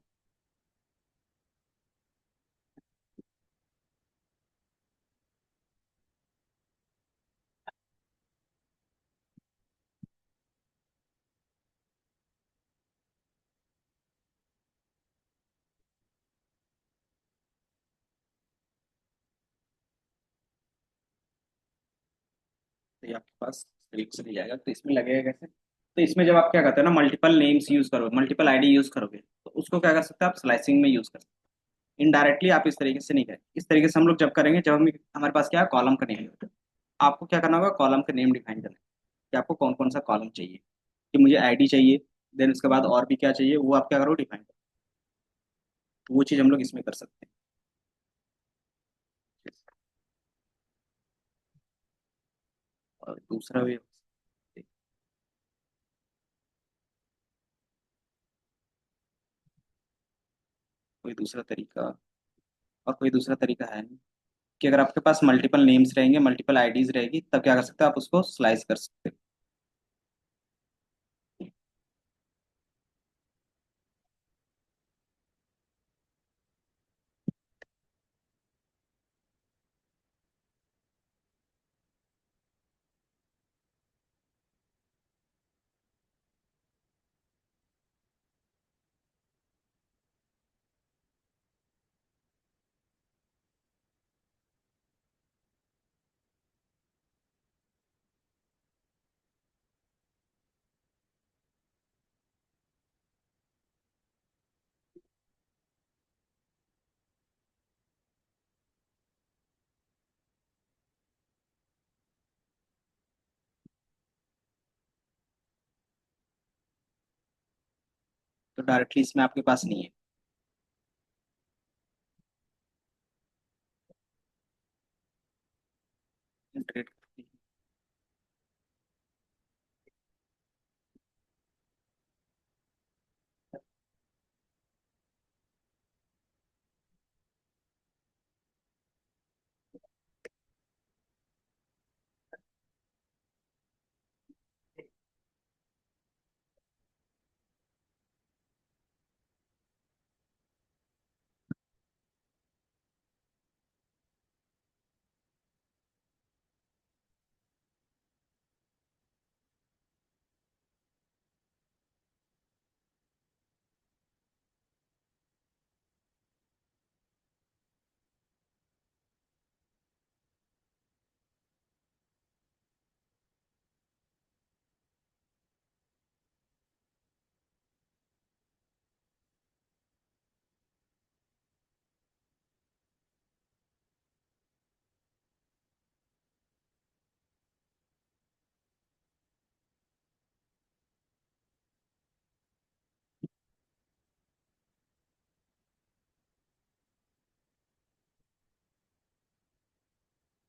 तो ये आपके पास तरीके से मिल जाएगा। तो इसमें लगेगा कैसे, तो इसमें जब आप क्या करते हैं ना, मल्टीपल नेम्स यूज करोगे, मल्टीपल आईडी यूज करोगे, तो उसको क्या कर सकते हैं, आप स्लाइसिंग में यूज कर सकते हैं। इनडायरेक्टली आप इस तरीके से नहीं करें, इस तरीके से हम लोग जब करेंगे, जब हम हमारे पास क्या है, कॉलम का नेम है, आपको क्या करना होगा, कॉलम का नेम डिफाइन करना है, कि आपको कौन कौन सा कॉलम चाहिए, कि मुझे आईडी चाहिए, देन उसके बाद और भी क्या चाहिए, वो आप क्या करो, डिफाइन करो। तो वो चीज़ हम लोग इसमें कर सकते हैं। और दूसरा भी कोई दूसरा तरीका, और कोई दूसरा तरीका है नहीं, कि अगर आपके पास मल्टीपल नेम्स रहेंगे, मल्टीपल आईडीज रहेगी, तब क्या कर सकते हो, आप उसको स्लाइस कर सकते हो। तो डायरेक्टली इसमें आपके पास नहीं है। ट्रेड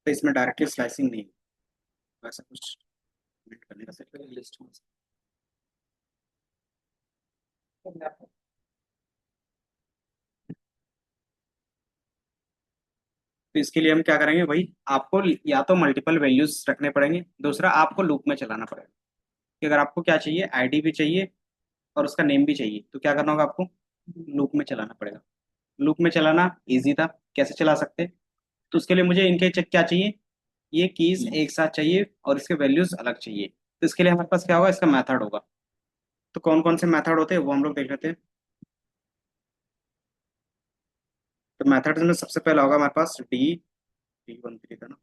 तो इसमें डायरेक्टली स्लाइसिंग नहीं है, वैसा कुछ comment करने का सर। लिस्ट में से। तो इसके लिए हम क्या करेंगे भाई, आपको या तो मल्टीपल वैल्यूज रखने पड़ेंगे, दूसरा आपको लूप में चलाना पड़ेगा। कि अगर आपको क्या चाहिए, आईडी भी चाहिए और उसका नेम भी चाहिए, तो क्या करना होगा आपको, लूप में चलाना पड़ेगा। लूप में चलाना इजी था, कैसे चला सकते हैं? तो उसके लिए मुझे इनके चेक क्या चाहिए, ये कीज एक साथ चाहिए और इसके वैल्यूज अलग चाहिए। तो इसके लिए हमारे पास क्या होगा, इसका मेथड होगा। तो कौन कौन से मेथड होते हैं वो हम लोग देख लेते हैं। तो मेथड्स में सबसे पहला होगा हमारे पास डी, D13 था ना,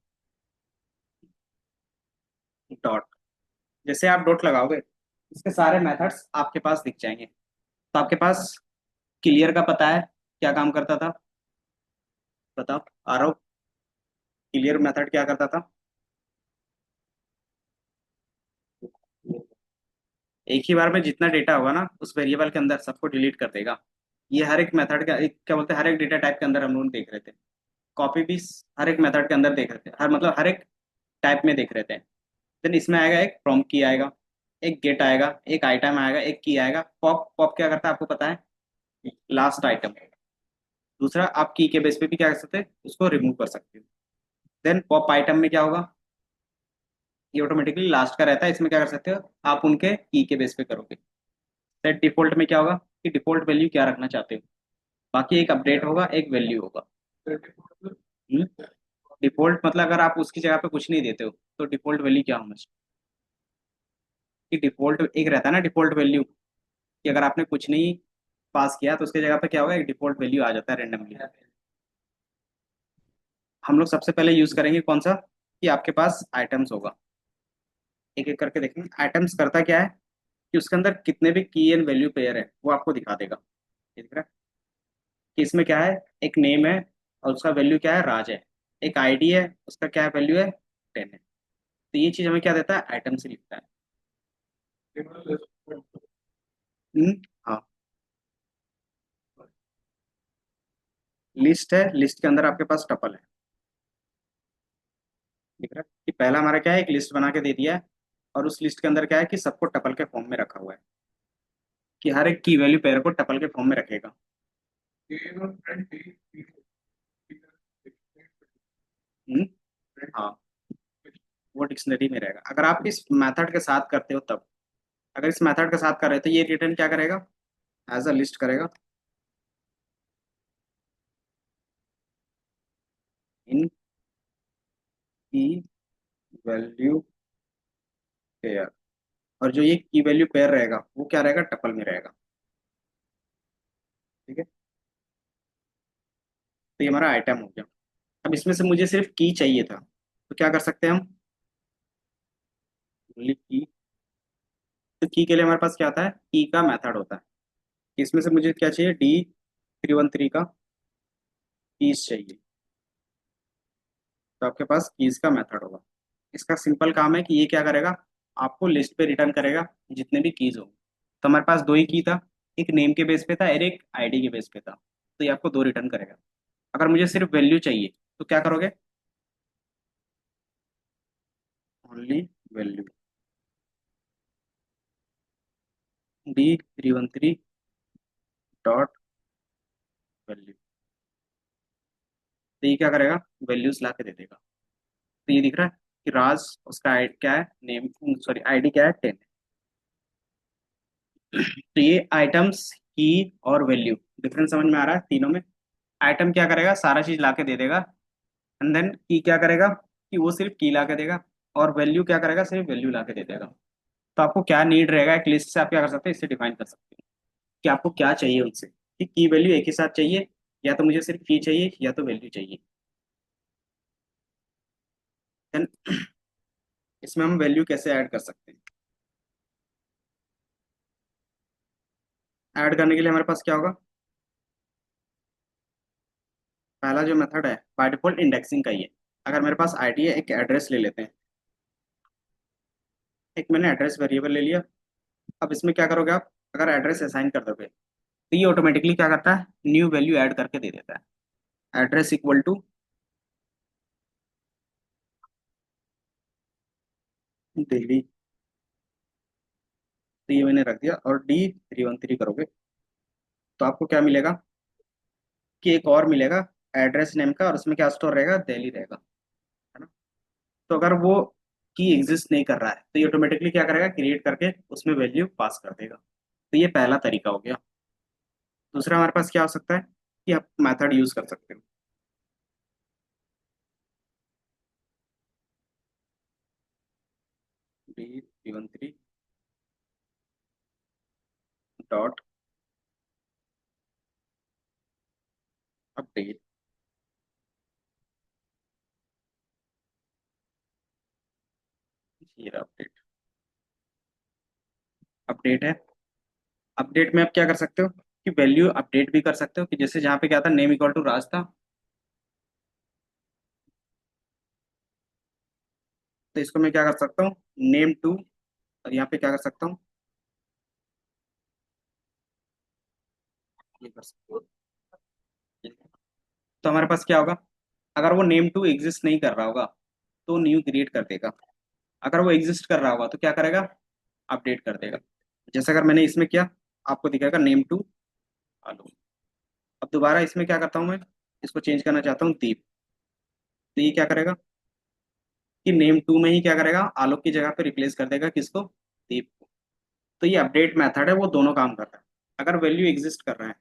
डॉट। जैसे आप डॉट लगाओगे, इसके सारे मेथड्स आपके पास दिख जाएंगे। तो आपके पास क्लियर का पता है क्या काम करता था, बताओ आरव। क्लियर मेथड क्या करता था? एक ही बार में जितना डेटा होगा ना उस वेरिएबल के अंदर सबको डिलीट कर देगा। ये हर एक मेथड का एक क्या बोलते हैं, हर एक डेटा टाइप के अंदर हम लोग देख रहे थे। कॉपी भी हर एक मेथड के अंदर देख रहे थे, हर मतलब हर एक टाइप में देख रहे थे। देन इसमें आएगा एक फ्रॉम की आएगा, एक गेट आएगा, एक आइटम आएगा, एक की आएगा। पॉप, पॉप क्या करता है आपको पता है, लास्ट आइटम। दूसरा आप की के बेस पे भी क्या कर सकते हैं, उसको रिमूव कर सकते हो। देन पॉप आइटम में क्या होगा, ये ऑटोमेटिकली लास्ट का रहता है, इसमें क्या कर सकते हो आप, उनके की के बेस पे करोगे। सेट डिफॉल्ट में क्या होगा, कि डिफॉल्ट वैल्यू क्या रखना चाहते हो। बाकी एक अपडेट होगा, एक वैल्यू होगा। डिफॉल्ट मतलब अगर आप उसकी जगह पे कुछ नहीं देते हो तो डिफॉल्ट वैल्यू क्या होना चाहिए, कि डिफॉल्ट एक रहता है ना डिफॉल्ट वैल्यू, कि अगर आपने कुछ नहीं पास किया तो उसकी जगह पे क्या होगा, एक डिफॉल्ट वैल्यू आ जाता है रेंडमली। हम लोग सबसे पहले यूज करेंगे कौन सा, कि आपके पास आइटम्स होगा। एक एक करके देखेंगे आइटम्स करता क्या है, कि उसके अंदर कितने भी की एंड वैल्यू पेयर है वो आपको दिखा देगा। ये दिख रहा है कि इसमें क्या है, एक नेम है और उसका वैल्यू क्या है, राज है। एक आईडी है, उसका क्या वैल्यू है, 10 है। तो ये चीज हमें क्या देता है, आइटम से लिखता है। हम्म, हाँ। लिस्ट है, लिस्ट के अंदर आपके पास टपल है। दिख रहा है कि पहला हमारा क्या है, एक लिस्ट बना के दे दिया है, और उस लिस्ट के अंदर क्या है कि सबको टपल के फॉर्म में रखा हुआ है, कि हर एक की वैल्यू पेयर को टपल के फॉर्म में रखेगा। हम्म, हाँ, वो डिक्शनरी में रहेगा अगर आप इस मेथड के साथ करते हो तब। अगर इस मेथड के साथ कर रहे हो तो ये रिटर्न क्या करेगा, एज अ लिस्ट करेगा, इन की वैल्यू पेयर। और जो ये की वैल्यू पेयर रहेगा वो क्या रहेगा, टपल में रहेगा। ठीक है, तो ये हमारा आइटम हो गया। अब इसमें से मुझे सिर्फ की चाहिए था, तो क्या कर सकते हैं हम, ओनली की। तो की के लिए हमारे पास क्या आता है, की का मेथड होता है। इसमें से मुझे क्या चाहिए, D313 का कीज चाहिए। तो आपके पास कीज का मेथड होगा। इसका सिंपल काम है कि ये क्या करेगा, आपको लिस्ट पे रिटर्न करेगा जितने भी कीज हो। तो हमारे पास दो ही की था, एक नेम के बेस पे था और एक आईडी के बेस पे था, तो ये आपको दो रिटर्न करेगा। अगर मुझे सिर्फ वैल्यू चाहिए तो क्या करोगे? Only value, D313 dot value. तो ये क्या करेगा? वैल्यूज ला के दे देगा। तो ये दिख रहा है कि राज उसका क्या है, नेम सॉरी आईडी क्या है, 10। तो ये आइटम्स की और वैल्यू डिफरेंस समझ में आ रहा है तीनों में? आइटम क्या करेगा, सारा चीज ला के दे देगा। एंड देन की क्या करेगा कि वो सिर्फ की ला के देगा। और वैल्यू क्या करेगा, सिर्फ वैल्यू ला के दे देगा। तो आपको क्या नीड रहेगा, एक लिस्ट से आप क्या कर सकते हैं, इससे डिफाइन कर सकते हैं कि आपको क्या चाहिए उनसे, कि की वैल्यू एक ही साथ चाहिए, या तो मुझे सिर्फ की चाहिए या तो वैल्यू चाहिए। देन इसमें हम वैल्यू कैसे ऐड कर सकते हैं? ऐड करने के लिए हमारे पास क्या होगा? पहला जो मेथड है बाय डिफॉल्ट इंडेक्सिंग का ही है। अगर मेरे पास आईडी है, एक एड्रेस ले लेते हैं। एक मैंने एड्रेस वेरिएबल ले लिया। अब इसमें क्या करोगे आप? अगर एड्रेस असाइन कर दोगे तो ये ऑटोमेटिकली क्या करता है, न्यू वैल्यू ऐड करके दे देता है। Address equal to Delhi. तो ये मैंने रख दिया, और D313 करोगे तो आपको क्या मिलेगा कि एक और मिलेगा एड्रेस नेम का, और उसमें क्या स्टोर रहेगा, दिल्ली रहेगा, है ना? तो अगर वो की एग्जिस्ट नहीं कर रहा है तो ये ऑटोमेटिकली क्या करेगा, क्रिएट करके उसमें वैल्यू पास कर देगा। तो ये पहला तरीका हो गया। दूसरा हमारे पास क्या हो सकता है कि आप मेथड यूज कर सकते हो। D313 dot update. ये अपडेट, अपडेट है। अपडेट में आप क्या कर सकते हो कि वैल्यू अपडेट भी कर सकते हो, कि जैसे जहाँ पे क्या था, नेम इक्वल टू राज था, तो इसको मैं क्या कर सकता हूँ, नेम टू, और यहाँ पे क्या कर सकता हूँ, ये कर सकता हूँ। तो हमारे पास क्या होगा, अगर वो नेम टू एग्जिस्ट नहीं कर रहा होगा तो न्यू क्रिएट कर देगा। अगर वो एग्जिस्ट कर रहा होगा तो क्या करेगा, अपडेट कर देगा। जैसे अगर मैंने इसमें किया, आपको दिखेगा नेम टू आलू। अब दोबारा इसमें क्या करता हूँ मैं, इसको चेंज करना चाहता हूँ दीप। तो ये क्या करेगा कि नेम टू में ही क्या करेगा, आलोक की जगह पे रिप्लेस कर देगा किसको, दीप को। तो ये अपडेट मेथड है, वो दोनों काम कर रहा है अगर वैल्यू एग्जिस्ट कर रहा है।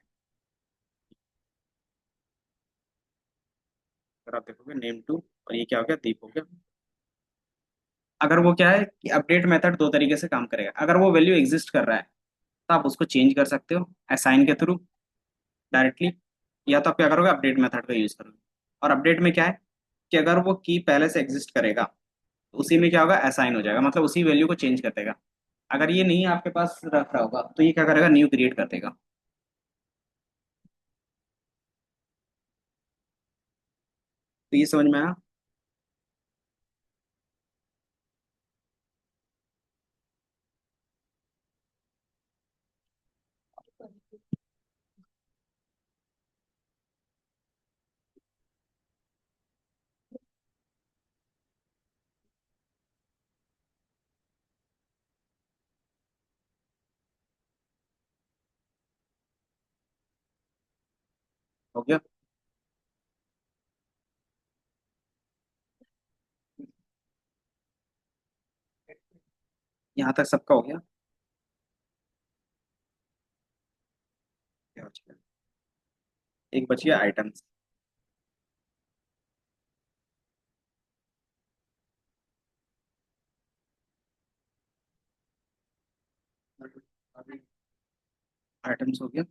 अगर आप देखोगे नेम टू, और ये क्या हो गया, दीप हो गया। अगर वो क्या है कि अपडेट मेथड दो तरीके से काम करेगा। अगर वो वैल्यू एग्जिस्ट कर रहा है तो आप उसको चेंज कर सकते हो असाइन के थ्रू डायरेक्टली, या तो आप क्या करोगे, अपडेट मेथड का यूज करोगे। और अपडेट में क्या है कि अगर वो की पहले से एग्जिस्ट करेगा तो उसी में क्या होगा, असाइन हो जाएगा, मतलब उसी वैल्यू को चेंज कर देगा। अगर ये नहीं आपके पास रख रहा होगा तो ये क्या करेगा, न्यू क्रिएट कर देगा। तो ये समझ में आया? हो गया? यहाँ तक सबका हो गया? क्या बच गया? एक बच गया आइटम्स। आइटम्स हो गया।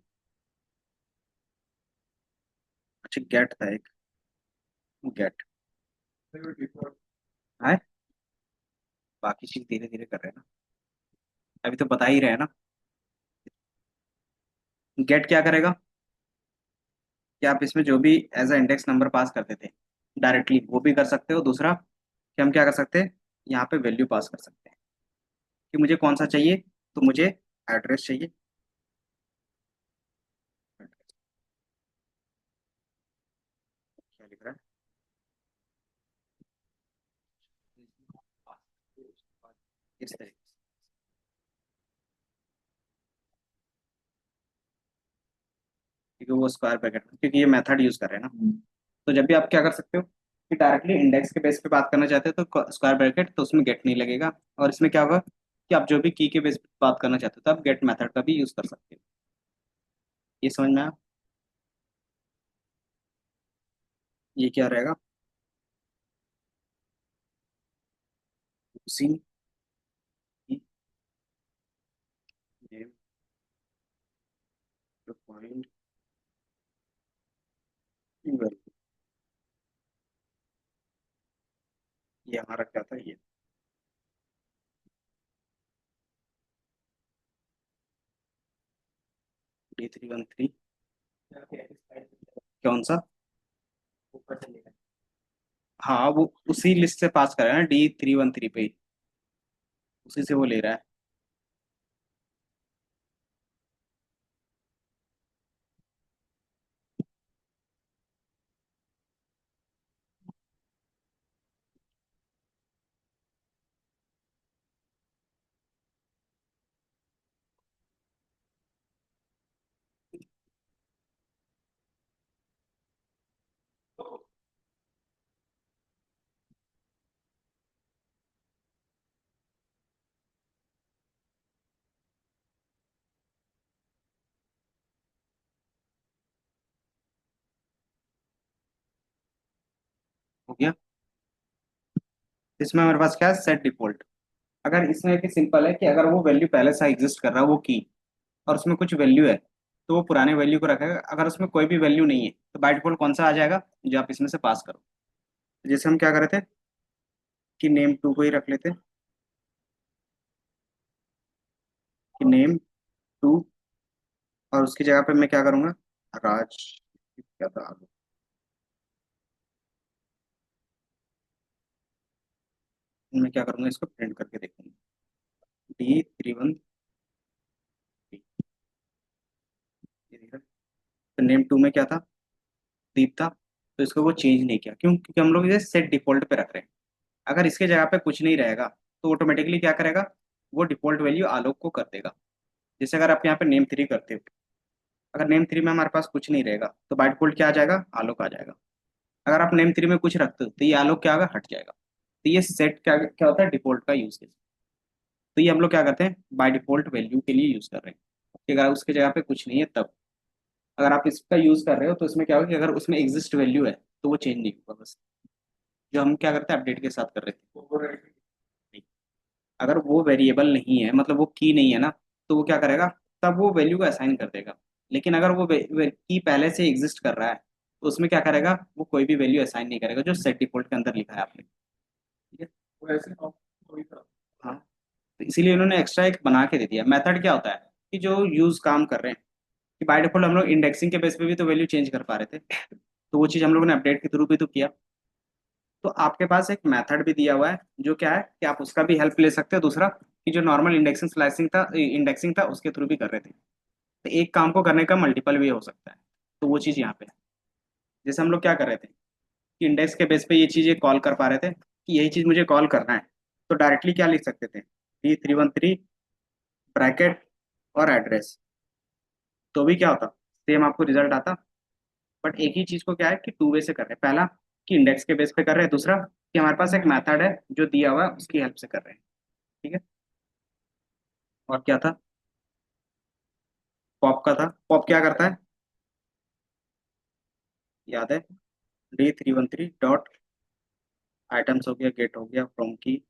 अच्छा गेट था एक, गेट है। बाकी चीज धीरे धीरे कर रहे हैं ना, अभी तो बता ही रहे हैं ना। गेट क्या करेगा कि आप इसमें जो भी एज अ इंडेक्स नंबर पास करते थे डायरेक्टली वो भी कर सकते हो। दूसरा कि हम क्या कर सकते हैं, यहाँ पे वैल्यू पास कर सकते हैं कि मुझे कौन सा चाहिए। तो मुझे एड्रेस चाहिए, इस तरीके से, क्योंकि वो स्क्वायर ब्रैकेट क्योंकि ये मेथड यूज कर रहे हैं ना। तो जब भी आप क्या कर सकते हो कि डायरेक्टली इंडेक्स के बेस पे बात करना चाहते हो तो स्क्वायर ब्रैकेट, तो उसमें गेट नहीं लगेगा। और इसमें क्या होगा कि आप जो भी की के बेस पे बात करना चाहते हो तो आप गेट मेथड का भी यूज कर सकते हो। ये समझ में आया? ये क्या रहेगा? उसी नेम पॉइंट वैल्यू, ये हमारा क्या था, ये D313। कौन सा? ऊपर से लेकर। हाँ वो उसी लिस्ट से पास करा है ना, D313 पे ही, उसी से वो ले रहा है। हो गया। इसमें हमारे पास क्या है, सेट डिफॉल्ट। अगर इसमें एक सिंपल है कि अगर वो वैल्यू पहले से एग्जिस्ट कर रहा है वो की, और उसमें कुछ वैल्यू है, तो वो पुराने वैल्यू को रखेगा। अगर उसमें कोई भी वैल्यू नहीं है तो बाय डिफॉल्ट कौन सा आ जाएगा, जो आप इसमें से पास करो। जैसे हम क्या कर रहे थे कि नेम टू को ही रख लेते, कि नेम टू, और उसकी जगह पे मैं क्या करूंगा, राज, क्या था आगे, मैं क्या करूंगा, इसको प्रिंट करके देखूंगा, D313। ये दिख रहा है? तो नेम टू में क्या था, दीप था। तो इसको वो चेंज नहीं किया, क्यों? क्योंकि हम लोग इसे सेट डिफॉल्ट पे रख रहे हैं। अगर इसके जगह पे कुछ नहीं रहेगा तो ऑटोमेटिकली क्या करेगा, वो डिफॉल्ट वैल्यू आलोक को कर देगा। जैसे अगर आप यहाँ पे नेम थ्री करते हो, अगर नेम थ्री में हमारे पास कुछ नहीं रहेगा तो बाय डिफॉल्ट क्या आ जाएगा, आलोक आ जाएगा। अगर आप नेम थ्री में कुछ रखते हो तो ये आलोक क्या होगा, हट जाएगा। तो ये सेट क्या क्या होता है, डिफॉल्ट का यूज। तो ये हम लोग क्या करते हैं, बाय डिफॉल्ट वैल्यू के लिए यूज कर रहे हैं कि अगर उसके जगह पे कुछ नहीं है तब। अगर आप इसका यूज कर रहे हो तो इसमें क्या होगा कि अगर उसमें एग्जिस्ट वैल्यू है तो वो चेंज नहीं होगा बस। जो हम क्या करते हैं, अपडेट के साथ कर रहे थे। अगर वो वेरिएबल नहीं है, मतलब वो की नहीं है ना, तो वो क्या करेगा, तब वो वैल्यू को असाइन कर देगा। लेकिन अगर वो की पहले से एग्जिस्ट कर रहा है तो उसमें क्या करेगा, वो कोई भी वैल्यू असाइन नहीं करेगा जो सेट डिफॉल्ट के अंदर लिखा है आपने। ठीक है। वो ऐसे हाँ, तो इसीलिए उन्होंने एक्स्ट्रा एक बना के दे दिया। मेथड क्या होता है कि जो यूज काम कर रहे हैं, कि बाय डिफॉल्ट हम लोग इंडेक्सिंग के बेस पे भी तो वैल्यू चेंज कर पा रहे थे, तो वो चीज हम लोगों ने अपडेट के थ्रू भी तो किया। तो आपके पास एक मेथड भी दिया हुआ है जो क्या है कि आप उसका भी हेल्प ले सकते हो। दूसरा कि जो नॉर्मल इंडेक्सिंग था उसके थ्रू भी कर रहे थे। तो एक काम को करने का मल्टीपल भी हो सकता है। तो वो चीज़ यहाँ पे है। जैसे हम लोग क्या कर रहे थे कि इंडेक्स के बेस पे ये चीज़ कॉल कर पा रहे थे कि यही चीज़ मुझे कॉल करना है, तो डायरेक्टली क्या लिख सकते थे, D313 ब्रैकेट और एड्रेस, तो भी क्या होता, सेम आपको रिजल्ट आता। बट एक ही चीज़ को क्या है कि टू वे से कर रहे हैं। पहला कि इंडेक्स के बेस पे कर रहे हैं, दूसरा कि हमारे पास एक मेथड है जो दिया हुआ है उसकी हेल्प से कर रहे हैं। ठीक है। और क्या था, पॉप का था। पॉप क्या करता है, याद है, D313 डॉट आइटम्स हो गया, गेट हो गया, फ्रॉम की।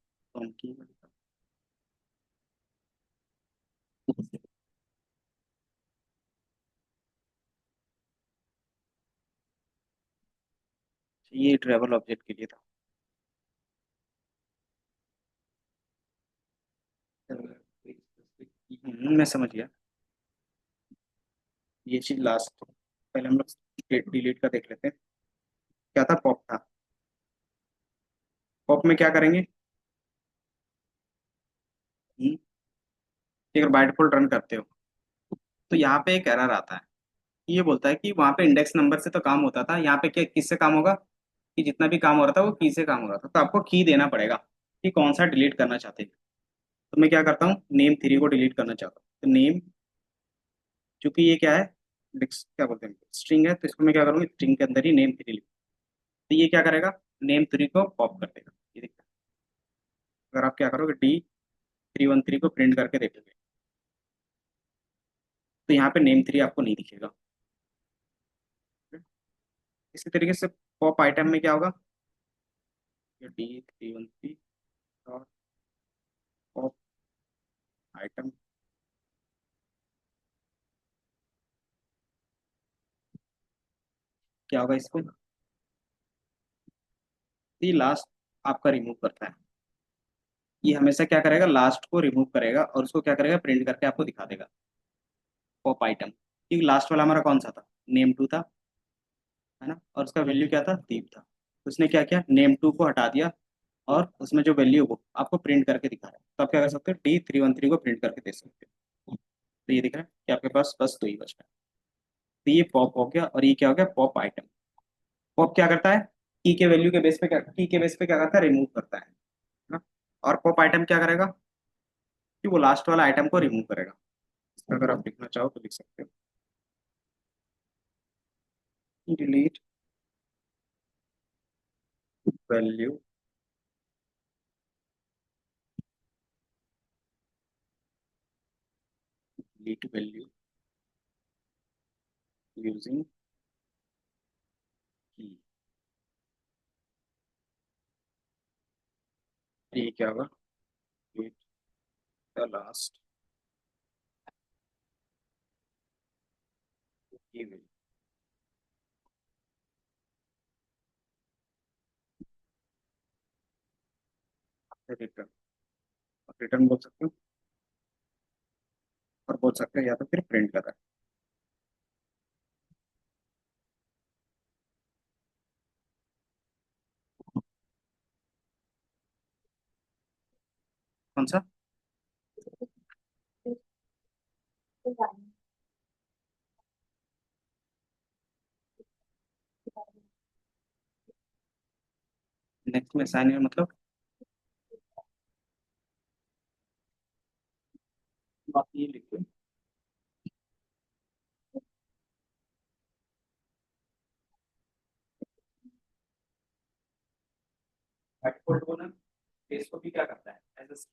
ये ट्रेवल ऑब्जेक्ट के लिए था। मैं समझ गया। ये चीज लास्ट, पहले हम लोग डिलीट का देख लेते हैं। क्या था, पॉप था। पॉप में क्या करेंगे, कि अगर बाय डिफॉल्ट रन करते हो तो यहाँ पे एक एरर आता है। ये बोलता है कि वहाँ पे इंडेक्स नंबर से तो काम होता था, यहाँ पे क्या किससे काम होगा, कि जितना भी काम हो रहा था वो की से काम हो रहा था। तो आपको की देना पड़ेगा कि कौन सा डिलीट करना चाहते हैं। तो मैं क्या करता हूँ, नेम थ्री को डिलीट करना चाहता हूँ, तो नेम, चूंकि ये क्या है, क्या बोलते हैं, स्ट्रिंग है, तो इसको मैं क्या करूँगी, स्ट्रिंग के अंदर ही नेम थ्री लिख, तो ये क्या करेगा, नेम थ्री को पॉप कर देगा, ये देखिए। अगर आप क्या करोगे, D313 को प्रिंट करके देखोगे, तो यहाँ पे नेम थ्री आपको नहीं दिखेगा। इसी तरीके से पॉप आइटम में क्या होगा, D313 डॉट पॉप आइटम, क्या होगा इसको, ये लास्ट आपका रिमूव करता है, ये हमेशा क्या करेगा, लास्ट को रिमूव करेगा और उसको क्या करेगा, प्रिंट करके आपको दिखा देगा, पॉप आइटम, क्योंकि लास्ट वाला हमारा कौन सा था, नेम टू था, है ना, और उसका वैल्यू क्या था, दीप था। तो उसने क्या किया, नेम टू को हटा दिया और उसमें जो वैल्यू वो आपको प्रिंट करके दिखा रहा है, तो आप क्या कर सकते हो, D313 को प्रिंट करके दे सकते हो। तो ये दिख रहा है कि आपके पास बस दो ही बच रहा है। तो ये पॉप हो गया, और ये क्या हो गया, पॉप आइटम। पॉप क्या करता है, की के वैल्यू के बेस पे, क्या की के बेस पे क्या करता है, रिमूव करता है ना। और पॉप आइटम क्या करेगा, कि वो लास्ट वाला आइटम को रिमूव करेगा। अगर आप लिखना चाहो तो लिख सकते हो, delete value, delete value using की, ये क्या होगा, डिलीट द लास्ट की वैल्यू, रिटर्न, रिटर्न बोल सकते हो, और बोल सकते हो या तो फिर प्रिंट कर रहा है। कौन सा, नेक्स्ट में साइन है मतलब, आप ये लिखो, एक्सपोर्ट को ना, इसको भी क्या करता है, एज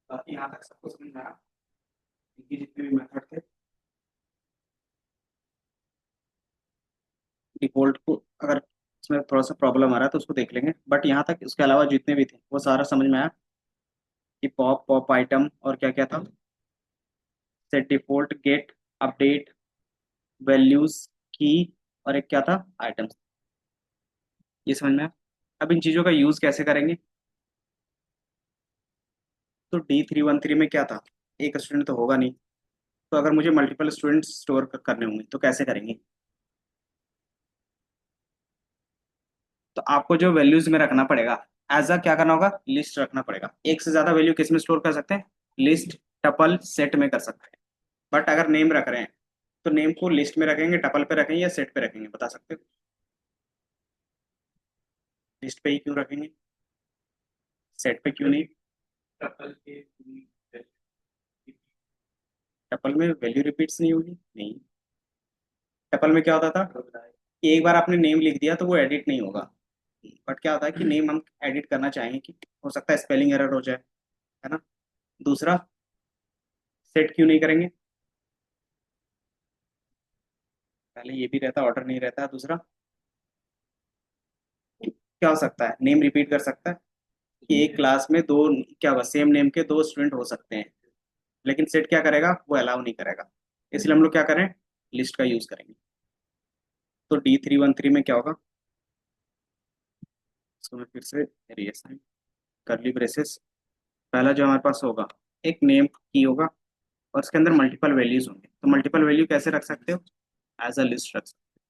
अ, बाकी यहाँ तक सबको समझ में आया, इनकी जितने भी मेथड थे, डिफॉल्ट को अगर इसमें थोड़ा सा प्रॉब्लम आ रहा है तो उसको देख लेंगे, बट यहाँ तक इसके अलावा जितने भी थे वो सारा समझ में आया, कि पॉप, पॉप आइटम, और क्या क्या था, set default, get, update, values, key, और एक क्या था, आइटम्स। ये समझ में आया? अब इन चीजों का यूज कैसे करेंगे? तो D313 में क्या था, एक स्टूडेंट तो होगा नहीं, तो अगर मुझे मल्टीपल स्टूडेंट स्टोर करने होंगे तो कैसे करेंगे? तो आपको जो वैल्यूज में रखना पड़ेगा, एज अ क्या करना होगा, लिस्ट रखना पड़ेगा। एक से ज्यादा वैल्यू किस में स्टोर कर सकते हैं? लिस्ट, टपल, सेट में कर सकते हैं। बट अगर नेम रख रहे हैं तो नेम को लिस्ट में रखेंगे, टपल पे रखेंगे या सेट पे रखेंगे, बता सकते हो? लिस्ट पे ही क्यों रखेंगे, सेट पे क्यों नहीं? ट्रपल के पूरी टपल में वैल्यू रिपीट्स नहीं होगी, नहीं। टपल में क्या होता था होता है। कि एक बार आपने नेम लिख दिया तो वो एडिट नहीं होगा। बट क्या होता है कि नेम हम एडिट करना चाहेंगे कि हो सकता है स्पेलिंग एरर हो जाए, है ना। दूसरा, सेट क्यों नहीं करेंगे? पहले ये भी रहता, ऑर्डर नहीं रहता। दूसरा, क्या हो सकता है, नेम रिपीट कर सकता है कि एक क्लास में दो, क्या होगा, सेम नेम के दो स्टूडेंट हो सकते हैं। लेकिन सेट क्या करेगा, वो अलाउ नहीं करेगा। इसलिए हम लोग क्या करें, लिस्ट का यूज करेंगे। तो D313 में क्या होगा, इसको मैं फिर से रीअसाइन, करली ब्रेसेस, पहला जो हमारे पास होगा, एक नेम की होगा, और उसके अंदर मल्टीपल वैल्यूज होंगे। तो मल्टीपल वैल्यू कैसे रख सकते हो, एज अ लिस्ट रख सकते हो।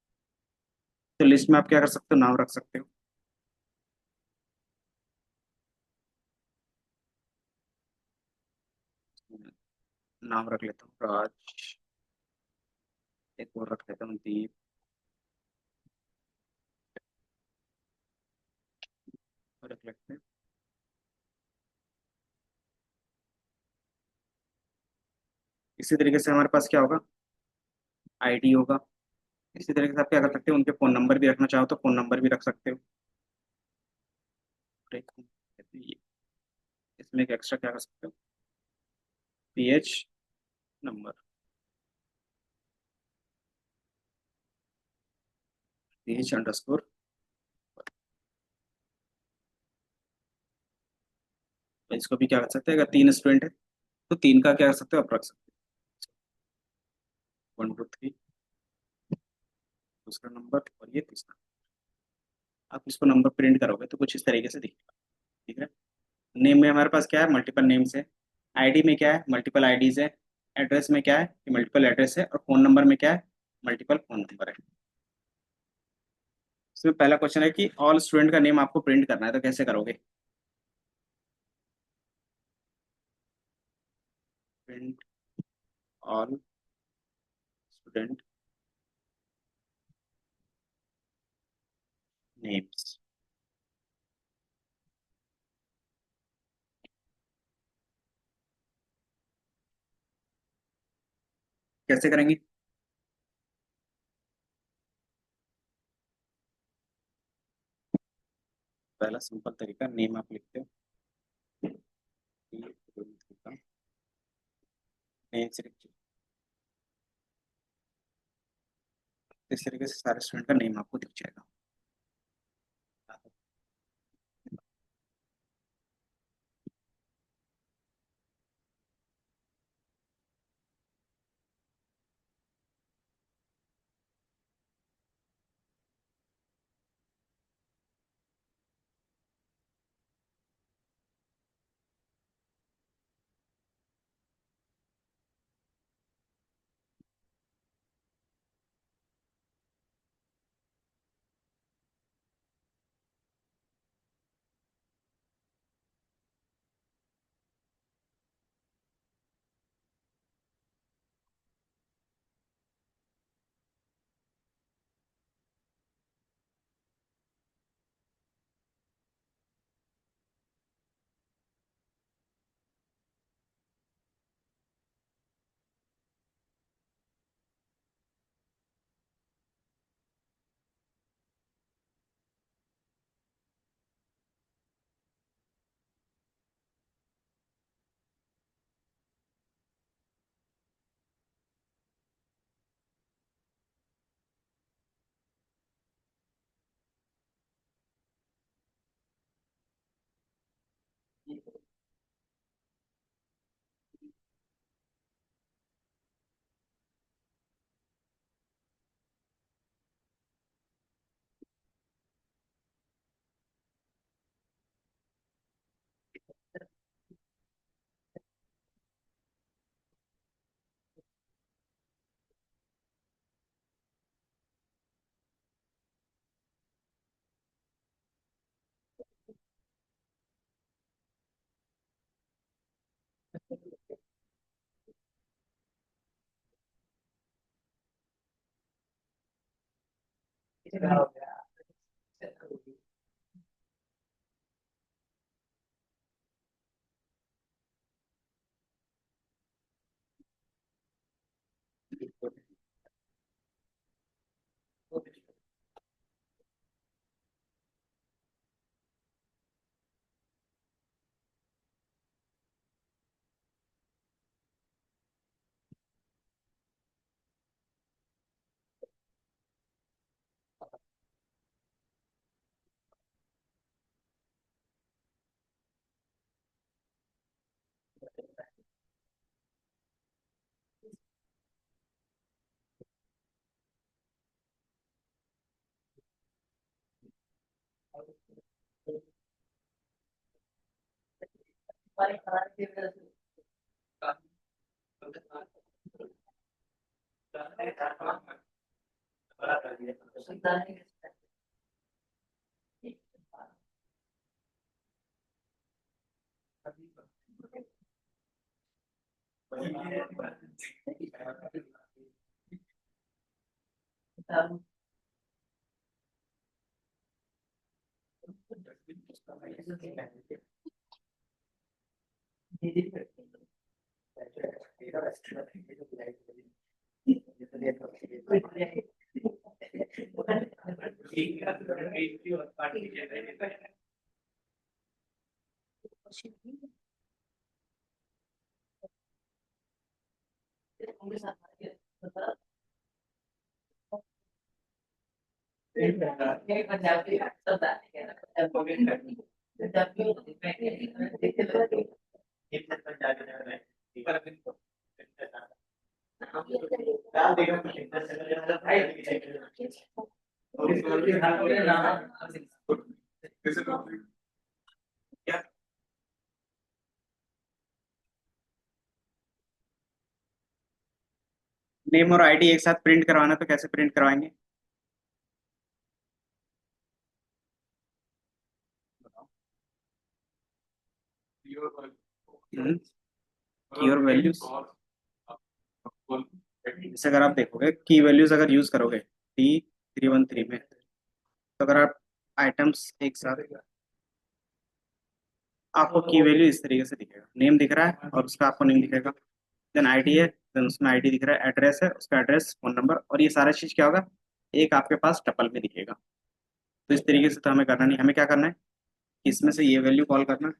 तो लिस्ट में आप क्या कर सकते हो, नाम रख सकते हो। नाम रख लेता हूँ राज, एक और रख लेता हूँ दीप, और रख लेते हैं। इसी तरीके से हमारे पास क्या होगा, आईडी होगा। इसी तरीके से आप क्या कर सकते हो, उनके फोन नंबर भी रखना चाहो तो फोन नंबर भी रख सकते हो। और इसमें एक एक्स्ट्रा क्या कर सकते हो, PH नंबर, PH_। तो इसको भी क्या कर सकते हैं, अगर तीन स्टूडेंट है तो तीन का क्या कर सकते हो, आप रख सकते हो, 1 2 3, दूसरा नंबर और ये तीसरा। आप इसको नंबर प्रिंट करोगे तो कुछ इस तरीके से दिखेगा। ठीक है। नेम में हमारे पास क्या है, मल्टीपल नेम्स है। आईडी में क्या है, मल्टीपल आईडीज है। एड्रेस में क्या है, कि मल्टीपल एड्रेस है। और फोन नंबर में क्या है, मल्टीपल फोन नंबर है। इसमें पहला क्वेश्चन है कि ऑल स्टूडेंट का नेम आपको प्रिंट करना है, तो कैसे करोगे? प्रिंट ऑल स्टूडेंट नेम्स, कैसे करेंगे? पहला सिंपल तरीका, नेम आप लिखते हो, नेम से लिखते हो। इस तरीके से सारे स्टूडेंट का नेम आपको दिख जाएगा। नेम और आईडी एक साथ प्रिंट करवाना तो कैसे प्रिंट करवाएंगे? की और वैल्यूज, जैसे अगर आप देखोगे की वैल्यूज अगर यूज करोगे T313 में, तो अगर आप आइटम्स एक साथ, आपको की वैल्यू इस तरीके से दिखेगा, नेम दिख रहा है और उसका आपको नेम दिखेगा, देन आईडी है, देन उसमें आईडी दिख रहा है, एड्रेस है, उसका एड्रेस, फोन नंबर, और ये सारा चीज क्या होगा, एक आपके पास टपल में दिखेगा। तो इस तरीके से तो हमें करना नहीं, हमें क्या करना है कि इसमें से ये वैल्यू कॉल करना है।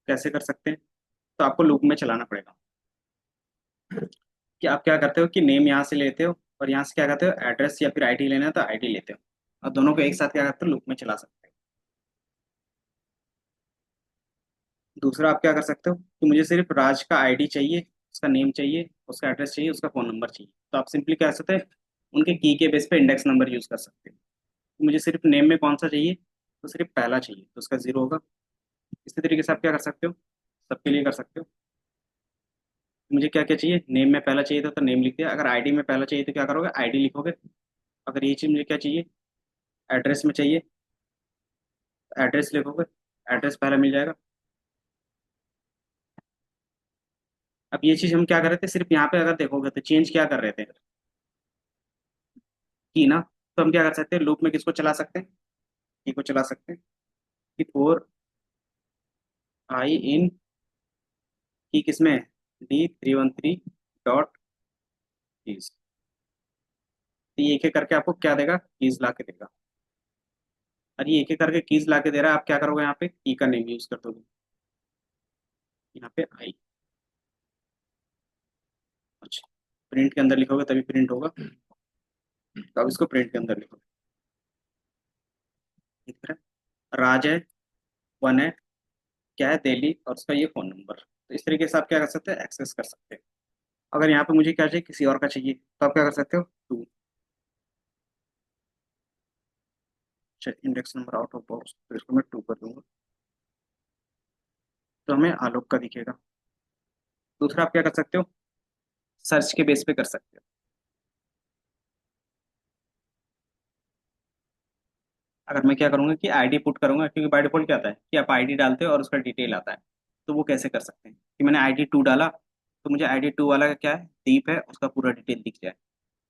कैसे कर सकते हैं? तो आपको लूप में चलाना पड़ेगा कि आप क्या करते हो कि नेम यहाँ से लेते हो और यहाँ से क्या करते हो, एड्रेस या फिर आईडी लेना है तो आईडी लेते हो, और दोनों को एक साथ क्या करते हो, लूप में चला सकते हो। दूसरा आप क्या कर सकते हो कि मुझे सिर्फ राज का आईडी चाहिए, उसका नेम चाहिए, उसका एड्रेस चाहिए, उसका फ़ोन नंबर चाहिए, तो आप सिंपली क्या कर सकते हैं, उनके की के बेस पे इंडेक्स नंबर यूज़ कर सकते हो। तो मुझे सिर्फ नेम में कौन सा चाहिए, तो सिर्फ पहला चाहिए तो उसका 0 होगा। इसी तरीके से आप क्या कर सकते हो, सबके लिए कर सकते हो। मुझे क्या क्या चाहिए, नेम में पहला चाहिए तो नेम लिख दिया, अगर आईडी में पहला चाहिए तो क्या करोगे, आईडी लिखोगे। अगर ये चीज़ मुझे क्या चाहिए, एड्रेस में चाहिए, एड्रेस लिखोगे, एड्रेस पहला मिल जाएगा। अब ये चीज़ हम क्या कर रहे थे, सिर्फ यहाँ पे अगर देखोगे तो चेंज क्या कर रहे थे, की ना। तो हम क्या कर सकते हैं, लूप में किसको चला सकते हैं, की को चला सकते हैं कि फोर आई इन की किसमें, D313 डॉट कीज। तो ये एक एक करके आपको क्या देगा, कीज ला के देगा। और ये एक एक करके कीज ला के दे रहा है, आप क्या करोगे, यहाँ पे की का नेम यूज कर दोगे, यहाँ पे आई। अच्छा, प्रिंट के अंदर लिखोगे तभी प्रिंट होगा, तो अब इसको प्रिंट के अंदर लिखोगे। ठीक है, राज है, वन है, क्या है, दिल्ली, और उसका ये फोन नंबर। तो इस तरीके से आप क्या कर सकते हैं, एक्सेस कर सकते हैं। अगर यहाँ पे मुझे क्या चाहिए, किसी और का चाहिए, तो आप क्या कर सकते हो, two. Index number out of box, तो इसको मैं 2 कर दूंगा, तो हमें आलोक का दिखेगा। दूसरा आप क्या कर सकते हो, सर्च के बेस पे कर सकते हो। अगर मैं क्या करूंगा कि आईडी पुट करूंगा, क्योंकि बाय डिफॉल्ट क्या आता है कि आप आईडी डालते हो और उसका डिटेल आता है। तो वो कैसे कर सकते हैं कि मैंने आईडी 2 डाला, तो मुझे आईडी 2 वाला का क्या है, दीप है, उसका पूरा डिटेल दिख जाए।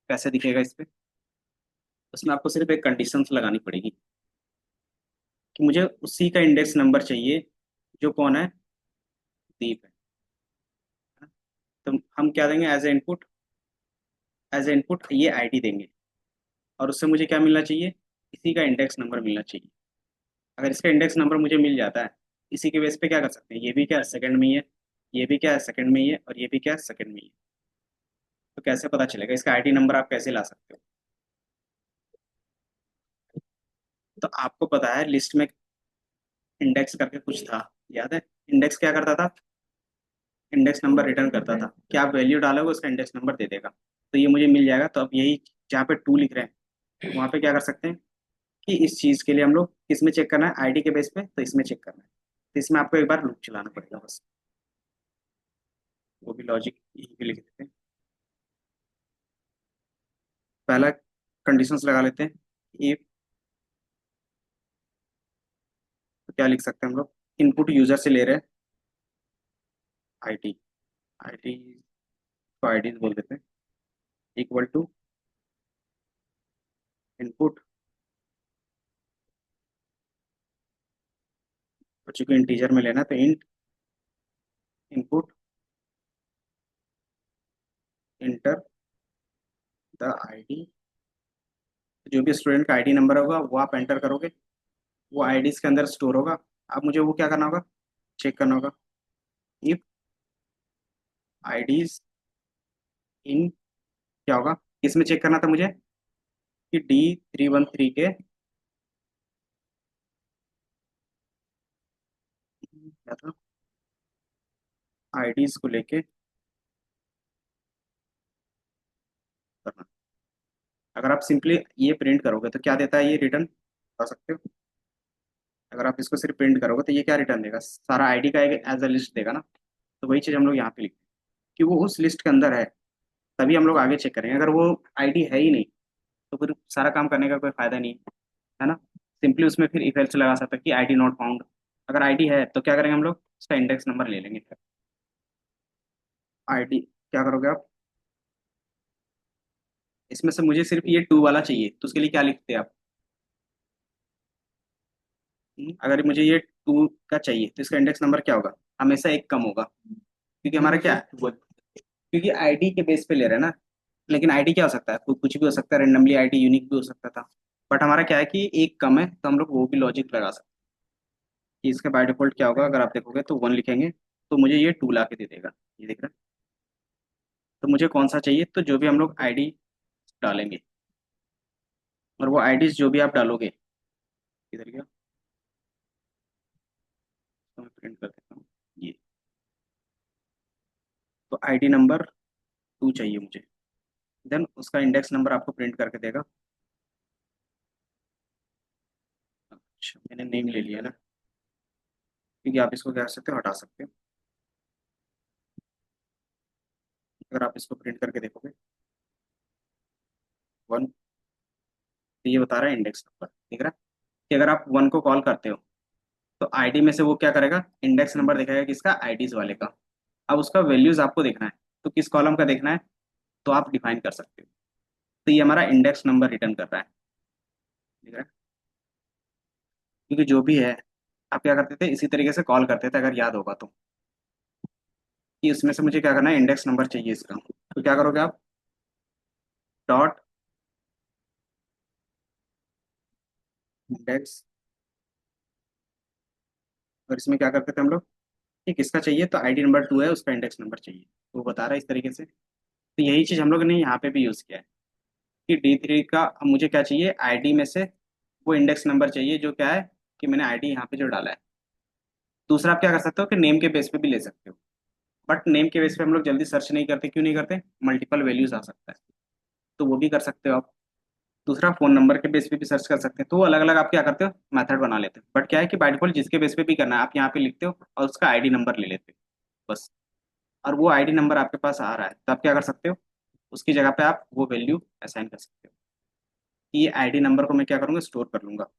कैसे दिखेगा इस पे? उसमें आपको सिर्फ एक कंडीशंस लगानी पड़ेगी कि मुझे उसी का इंडेक्स नंबर चाहिए जो कौन है, दीप है। तो हम क्या देंगे as a input, as a input ये आईडी देंगे, और उससे मुझे क्या मिलना चाहिए, इसी का इंडेक्स नंबर मिलना चाहिए। अगर इसका इंडेक्स नंबर मुझे मिल जाता है, इसी के बेस पे क्या कर सकते हैं, ये भी क्या सेकंड में ही है, ये भी क्या है सेकंड में ही है, और ये भी क्या है सेकंड में ही है। तो कैसे पता चलेगा इसका आईडी नंबर, आप कैसे ला सकते हो? तो आपको पता है लिस्ट में इंडेक्स करके कुछ था, याद है? इंडेक्स क्या करता था, इंडेक्स नंबर रिटर्न करता था कि आप वैल्यू डालोगे उसका इंडेक्स नंबर दे देगा। तो ये मुझे मिल जाएगा। तो अब यही जहाँ पे 2 लिख रहे हैं वहाँ पे क्या कर सकते हैं कि इस चीज़ के लिए हम लोग किस में चेक करना है, आईडी के बेस पे, तो इसमें चेक करना है। तो इसमें आपको एक बार लूप चलाना पड़ेगा बस। वो भी लॉजिक यही पे लिख देते हैं। पहला कंडीशंस लगा लेते हैं। इफ, तो क्या लिख सकते हैं हम लोग, इनपुट यूजर से ले रहे हैं आईडी, आईडी को आईडी बोल देते हैं, इक्वल टू इनपुट, और चूंकि इंटीजर में लेना है तो int input enter the ID. जो भी स्टूडेंट का आईडी नंबर होगा वो आप एंटर करोगे, वो आईडीज के अंदर स्टोर होगा। अब मुझे वो क्या करना होगा, चेक करना होगा। इफ आईडीज इन, क्या होगा, किसमें चेक करना था मुझे, कि D313 के क्या था, आईडीज को लेके करना। अगर आप सिंपली ये प्रिंट करोगे तो क्या देता है ये रिटर्न, बता सकते हो? अगर आप इसको सिर्फ प्रिंट करोगे तो ये क्या रिटर्न देगा, सारा आईडी का एक एज अ लिस्ट देगा ना। तो वही चीज़ हम लोग यहाँ पे लिखते हैं कि वो उस लिस्ट के अंदर है, तभी हम लोग आगे चेक करेंगे। अगर वो आईडी है ही नहीं तो फिर सारा काम करने का कोई फायदा नहीं है ना। सिंपली उसमें फिर इफ एल्स लगा सकते हैं कि आईडी नॉट फाउंड। अगर आईडी है तो क्या करेंगे हम लोग, उसका इंडेक्स नंबर ले लेंगे। आईडी क्या करोगे आप, इसमें से मुझे सिर्फ ये 2 वाला चाहिए, तो उसके लिए क्या लिखते हैं आप? अगर मुझे ये 2 का चाहिए तो इसका इंडेक्स नंबर क्या होगा, हमेशा एक कम होगा, क्योंकि हमारा क्या है, क्योंकि आईडी के बेस पे ले रहे हैं ना। लेकिन आईडी क्या हो सकता है, कुछ भी हो सकता है, रेंडमली आईडी यूनिक भी हो सकता था। बट हमारा क्या है कि एक कम है, तो हम लोग वो भी लॉजिक लगा सकते हैं कि इसका बाय डिफॉल्ट क्या होगा। अगर आप देखोगे तो 1 लिखेंगे तो मुझे ये 2 ला के दे देगा, ये देख रहे हैं। तो मुझे कौन सा चाहिए, तो जो भी हम लोग आईडी डालेंगे, और वो आईडीज जो भी आप डालोगे, इधर गया, तो मैं प्रिंट कर देता हूँ ये। तो आईडी नंबर 2 चाहिए मुझे, देन उसका इंडेक्स नंबर आपको प्रिंट करके देगा। अच्छा, मैंने नेम ले लिया ना, क्योंकि आप इसको क्या कर सकते हो, हटा सकते हो। अगर आप इसको प्रिंट करके देखोगे 1, तो ये बता रहा है इंडेक्स नंबर, ठीक है कि अगर आप 1 को कॉल करते हो तो आईडी में से वो क्या करेगा, इंडेक्स नंबर दिखाएगा किसका, आईडीज वाले का। अब उसका वैल्यूज आपको देखना है, तो किस कॉलम का देखना है, तो आप डिफाइन कर सकते हो। तो ये हमारा इंडेक्स नंबर रिटर्न कर रहा है, ठीक है। क्योंकि जो भी है, आप क्या करते थे, इसी तरीके से कॉल करते थे अगर याद होगा तो, कि उसमें से मुझे क्या करना है, इंडेक्स नंबर चाहिए इसका। तो क्या करोगे आप, डॉट इंडेक्स, और इसमें क्या करते थे हम लोग कि किसका चाहिए, तो आईडी नंबर 2 है, उसका इंडेक्स नंबर चाहिए, तो वो बता रहा है इस तरीके से। तो यही चीज़ हम लोग ने यहाँ पे भी यूज़ किया है कि D3 का अब मुझे क्या चाहिए, आईडी में से वो इंडेक्स नंबर चाहिए जो क्या है, कि मैंने आईडी यहाँ पे जो डाला है। दूसरा आप क्या कर सकते हो कि नेम के बेस पे भी ले सकते हो, बट नेम के बेस पे हम लोग जल्दी सर्च नहीं करते, क्यों नहीं करते, मल्टीपल वैल्यूज आ सकता है, तो वो भी कर सकते हो आप। दूसरा फोन नंबर के बेस पे भी सर्च कर सकते हैं, तो वो अलग अलग आप क्या करते हो, मेथड बना लेते हो। बट क्या है कि बाय डिफॉल्ट जिसके बेस पे भी करना है आप यहाँ पे लिखते हो और उसका आईडी नंबर ले लेते हो बस। और वो आईडी नंबर आपके पास आ रहा है तो आप क्या कर सकते हो, उसकी जगह पे आप वो वैल्यू असाइन कर सकते हो कि ये आईडी नंबर को मैं क्या करूँगा, स्टोर कर लूंगा।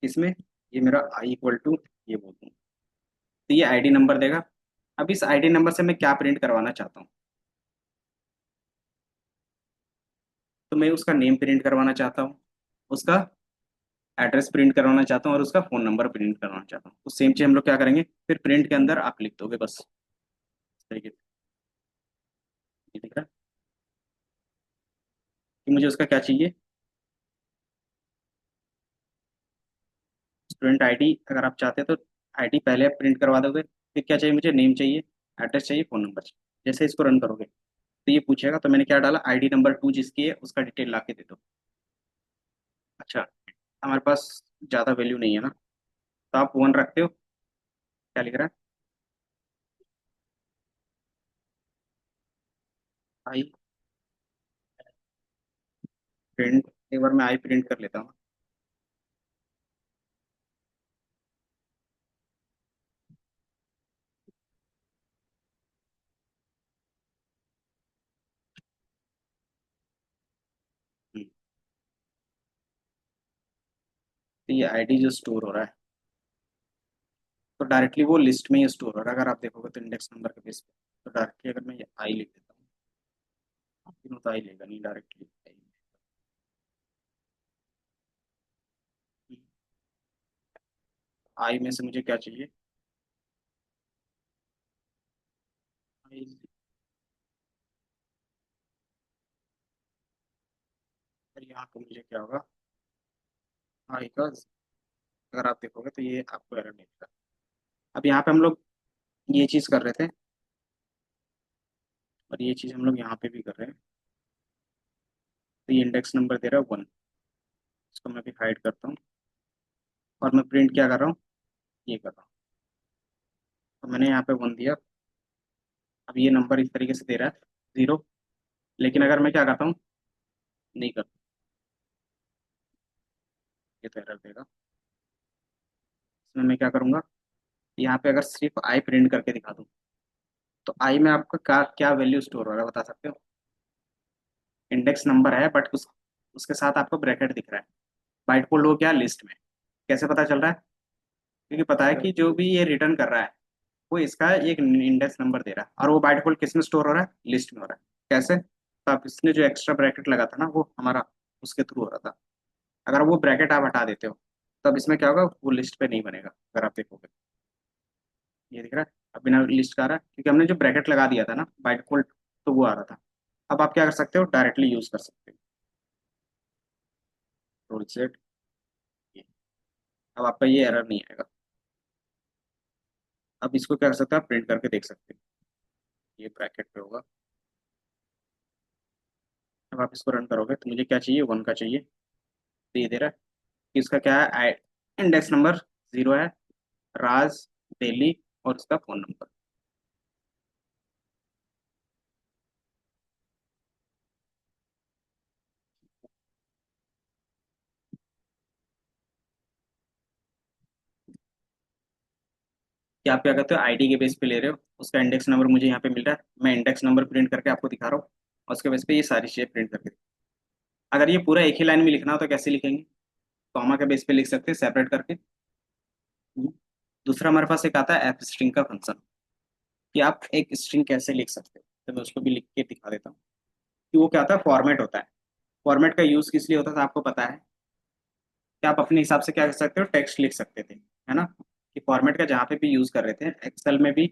इसमें ये मेरा आई इक्वल टू ये बोल दूँ, तो ये आईडी नंबर देगा। अब इस आईडी नंबर से मैं क्या प्रिंट करवाना चाहता हूँ, तो मैं उसका नेम प्रिंट करवाना चाहता हूँ, उसका एड्रेस प्रिंट करवाना चाहता हूँ, और उसका फ़ोन नंबर प्रिंट करवाना चाहता हूँ। तो सेम चीज़ हम लोग क्या करेंगे, फिर प्रिंट के अंदर आप लिख दोगे बस इस तरीके से। ये दिख रहा है कि मुझे उसका क्या चाहिए, स्टूडेंट आईडी अगर आप चाहते हैं तो आईडी पहले आप प्रिंट करवा दोगे, फिर क्या चाहिए मुझे, नेम चाहिए, एड्रेस चाहिए, फ़ोन नंबर चाहिए। जैसे इसको रन करोगे तो ये पूछेगा, तो मैंने क्या डाला, आईडी नंबर 2 जिसकी है उसका डिटेल ला के दे दो। अच्छा, हमारे पास ज़्यादा वैल्यू नहीं है ना, तो आप 1 रखते हो, क्या लिख रहा है, आई प्रिंट, एक बार मैं आई प्रिंट कर लेता हूँ। हम्म, तो ये आईडी जो स्टोर हो रहा है, तो डायरेक्टली वो लिस्ट में ही स्टोर हो रहा है। अगर आप देखोगे तो इंडेक्स नंबर के बेस पे, तो डायरेक्टली अगर मैं ये आई लिख देता हूँ, तीनों तो आई लेगा नहीं, डायरेक्टली आई में से मुझे क्या चाहिए, आई, और यहाँ पे मुझे क्या होगा, आई का, अगर आप देखोगे तो ये आपको एरर नहीं देगा। अब यहाँ पे हम लोग ये चीज़ कर रहे थे, और ये चीज़ हम लोग यहाँ पे भी कर रहे हैं। तो ये इंडेक्स नंबर दे रहा है 1, इसको मैं भी हाइड करता हूँ, और मैं प्रिंट क्या कर रहा हूँ, ये कर रहा हूँ। तो मैंने यहाँ पे 1 दिया। अब ये नंबर इस तरीके से दे रहा है 0, लेकिन अगर मैं क्या करता हूँ, नहीं करता, ये तो एरर देगा। इसमें मैं क्या करूँगा, यहाँ पे अगर सिर्फ आई प्रिंट करके दिखा दूँ, तो आई में आपका क्या क्या वैल्यू स्टोर हो रहा है बता सकते हो, इंडेक्स नंबर है बट उसके साथ आपको ब्रैकेट दिख रहा है, बाइट फोल्ड हो गया लिस्ट में। कैसे पता चल रहा है, क्योंकि पता है कि जो भी ये रिटर्न कर रहा है वो इसका एक इंडेक्स नंबर दे रहा है, और वो बाइट फोल्ड किस में स्टोर हो रहा है, लिस्ट में हो रहा है। कैसे, तो आप इसने जो एक्स्ट्रा ब्रैकेट लगा था ना वो हमारा उसके थ्रू हो रहा था। अगर वो ब्रैकेट आप हटा देते हो, तब इसमें क्या होगा, वो लिस्ट पे नहीं बनेगा। अगर आप देखोगे ये दिख रहा है, अब बिना लिस्ट का आ रहा है क्योंकि हमने जो ब्रैकेट लगा दिया था ना बाय डिफॉल्ट, तो वो आ रहा था। अब आप क्या कर सकते हो, डायरेक्टली यूज कर सकते हो, रोल सेट, अब आपका ये एरर नहीं आएगा। अब इसको क्या कर सकते हो, आप प्रिंट करके देख सकते हो, ये ब्रैकेट पे होगा। अब आप इसको रन करोगे तो मुझे क्या चाहिए, 1 का चाहिए, तो ये दे रहा है कि इसका क्या है, इंडेक्स नंबर 0 है, राज, दिल्ली, और उसका फोन नंबर। क्या आप क्या कहते हो, आईडी के बेस पे ले रहे हो, उसका इंडेक्स नंबर मुझे यहाँ पे मिल रहा है, मैं इंडेक्स नंबर प्रिंट करके आपको दिखा रहा हूँ, और उसके बेस पे ये सारी चीजें प्रिंट करके। अगर ये पूरा एक ही लाइन में लिखना हो तो कैसे लिखेंगे, कॉमा के बेस पे लिख सकते हैं सेपरेट करके। दूसरा हमारे पास एक आता है एफ स्ट्रिंग का फंक्शन, कि आप एक स्ट्रिंग कैसे लिख सकते हो, तो मैं उसको भी लिख के दिखा देता हूँ कि वो क्या होता है, फॉर्मेट होता है। फॉर्मेट का यूज किस लिए होता था आपको पता है, कि आप अपने हिसाब से क्या कर सकते हो, टेक्स्ट लिख सकते थे, है ना। कि फॉर्मेट का जहाँ पे भी यूज कर रहे थे, एक्सेल में भी,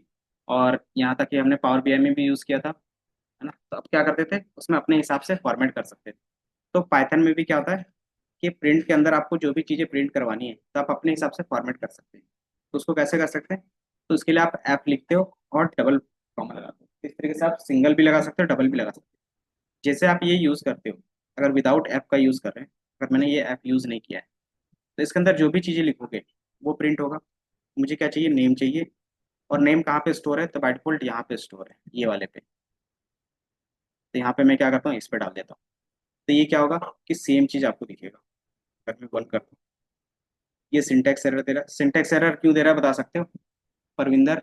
और यहाँ तक कि हमने पावर बीआई में भी यूज किया था, है ना। तो अब क्या करते थे, उसमें अपने हिसाब से फॉर्मेट कर सकते थे। तो पाइथन में भी क्या होता है कि प्रिंट के अंदर आपको जो भी चीज़ें प्रिंट करवानी है तो आप अपने हिसाब से फॉर्मेट कर सकते हैं। तो उसको कैसे कर सकते हैं, तो उसके लिए आप ऐप लिखते हो और डबल कॉमा लगाते हो। इस तरीके से आप सिंगल भी लगा सकते हो, डबल भी लगा सकते हो, जैसे आप ये यूज़ करते हो। अगर विदाउट ऐप का यूज़ कर रहे हैं, अगर मैंने ये ऐप यूज़ नहीं किया है, तो इसके अंदर जो भी चीज़ें लिखोगे वो प्रिंट होगा। मुझे क्या चाहिए, नेम चाहिए, और नेम कहाँ पे स्टोर है, तो बाय डिफॉल्ट यहाँ पे स्टोर है, ये वाले पे। तो यहाँ पे मैं क्या करता हूँ, इस पे डाल देता हूँ। तो ये क्या होगा कि सेम चीज़ आपको दिखेगा। अगर मैं बंद करता हूँ, ये सिंटैक्स एरर दे रहा है। सिंटैक्स एरर क्यों दे रहा है बता सकते हो परविंदर,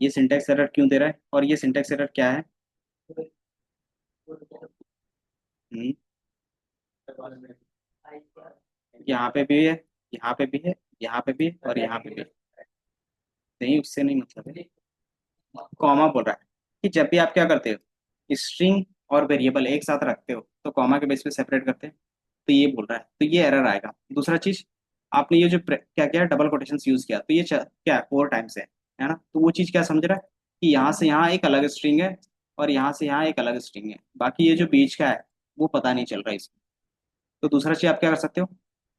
ये सिंटैक्स एरर क्यों दे रहा है, और ये सिंटैक्स एरर क्या है। हम्म, यहाँ पे भी है, यहाँ पे भी है, यहाँ पे भी और यहाँ पे भी। नहीं, उससे नहीं मतलब है। कॉमा बोल रहा है कि जब भी आप क्या करते हो, स्ट्रिंग और वेरिएबल एक साथ रखते हो तो कॉमा के बेस पे सेपरेट करते हैं। तो ये बोल रहा है, तो ये एरर आएगा। दूसरा चीज, आपने ये जो क्या किया, डबल कोटेशन यूज किया, तो ये क्या है, 4 टाइम्स है ना। तो वो चीज क्या समझ रहा है कि यहाँ से यहाँ एक अलग स्ट्रिंग है और यहाँ से यहाँ एक अलग स्ट्रिंग है, बाकी ये जो बीच का है वो पता नहीं चल रहा है इसको। तो दूसरा चीज आप क्या कर सकते हो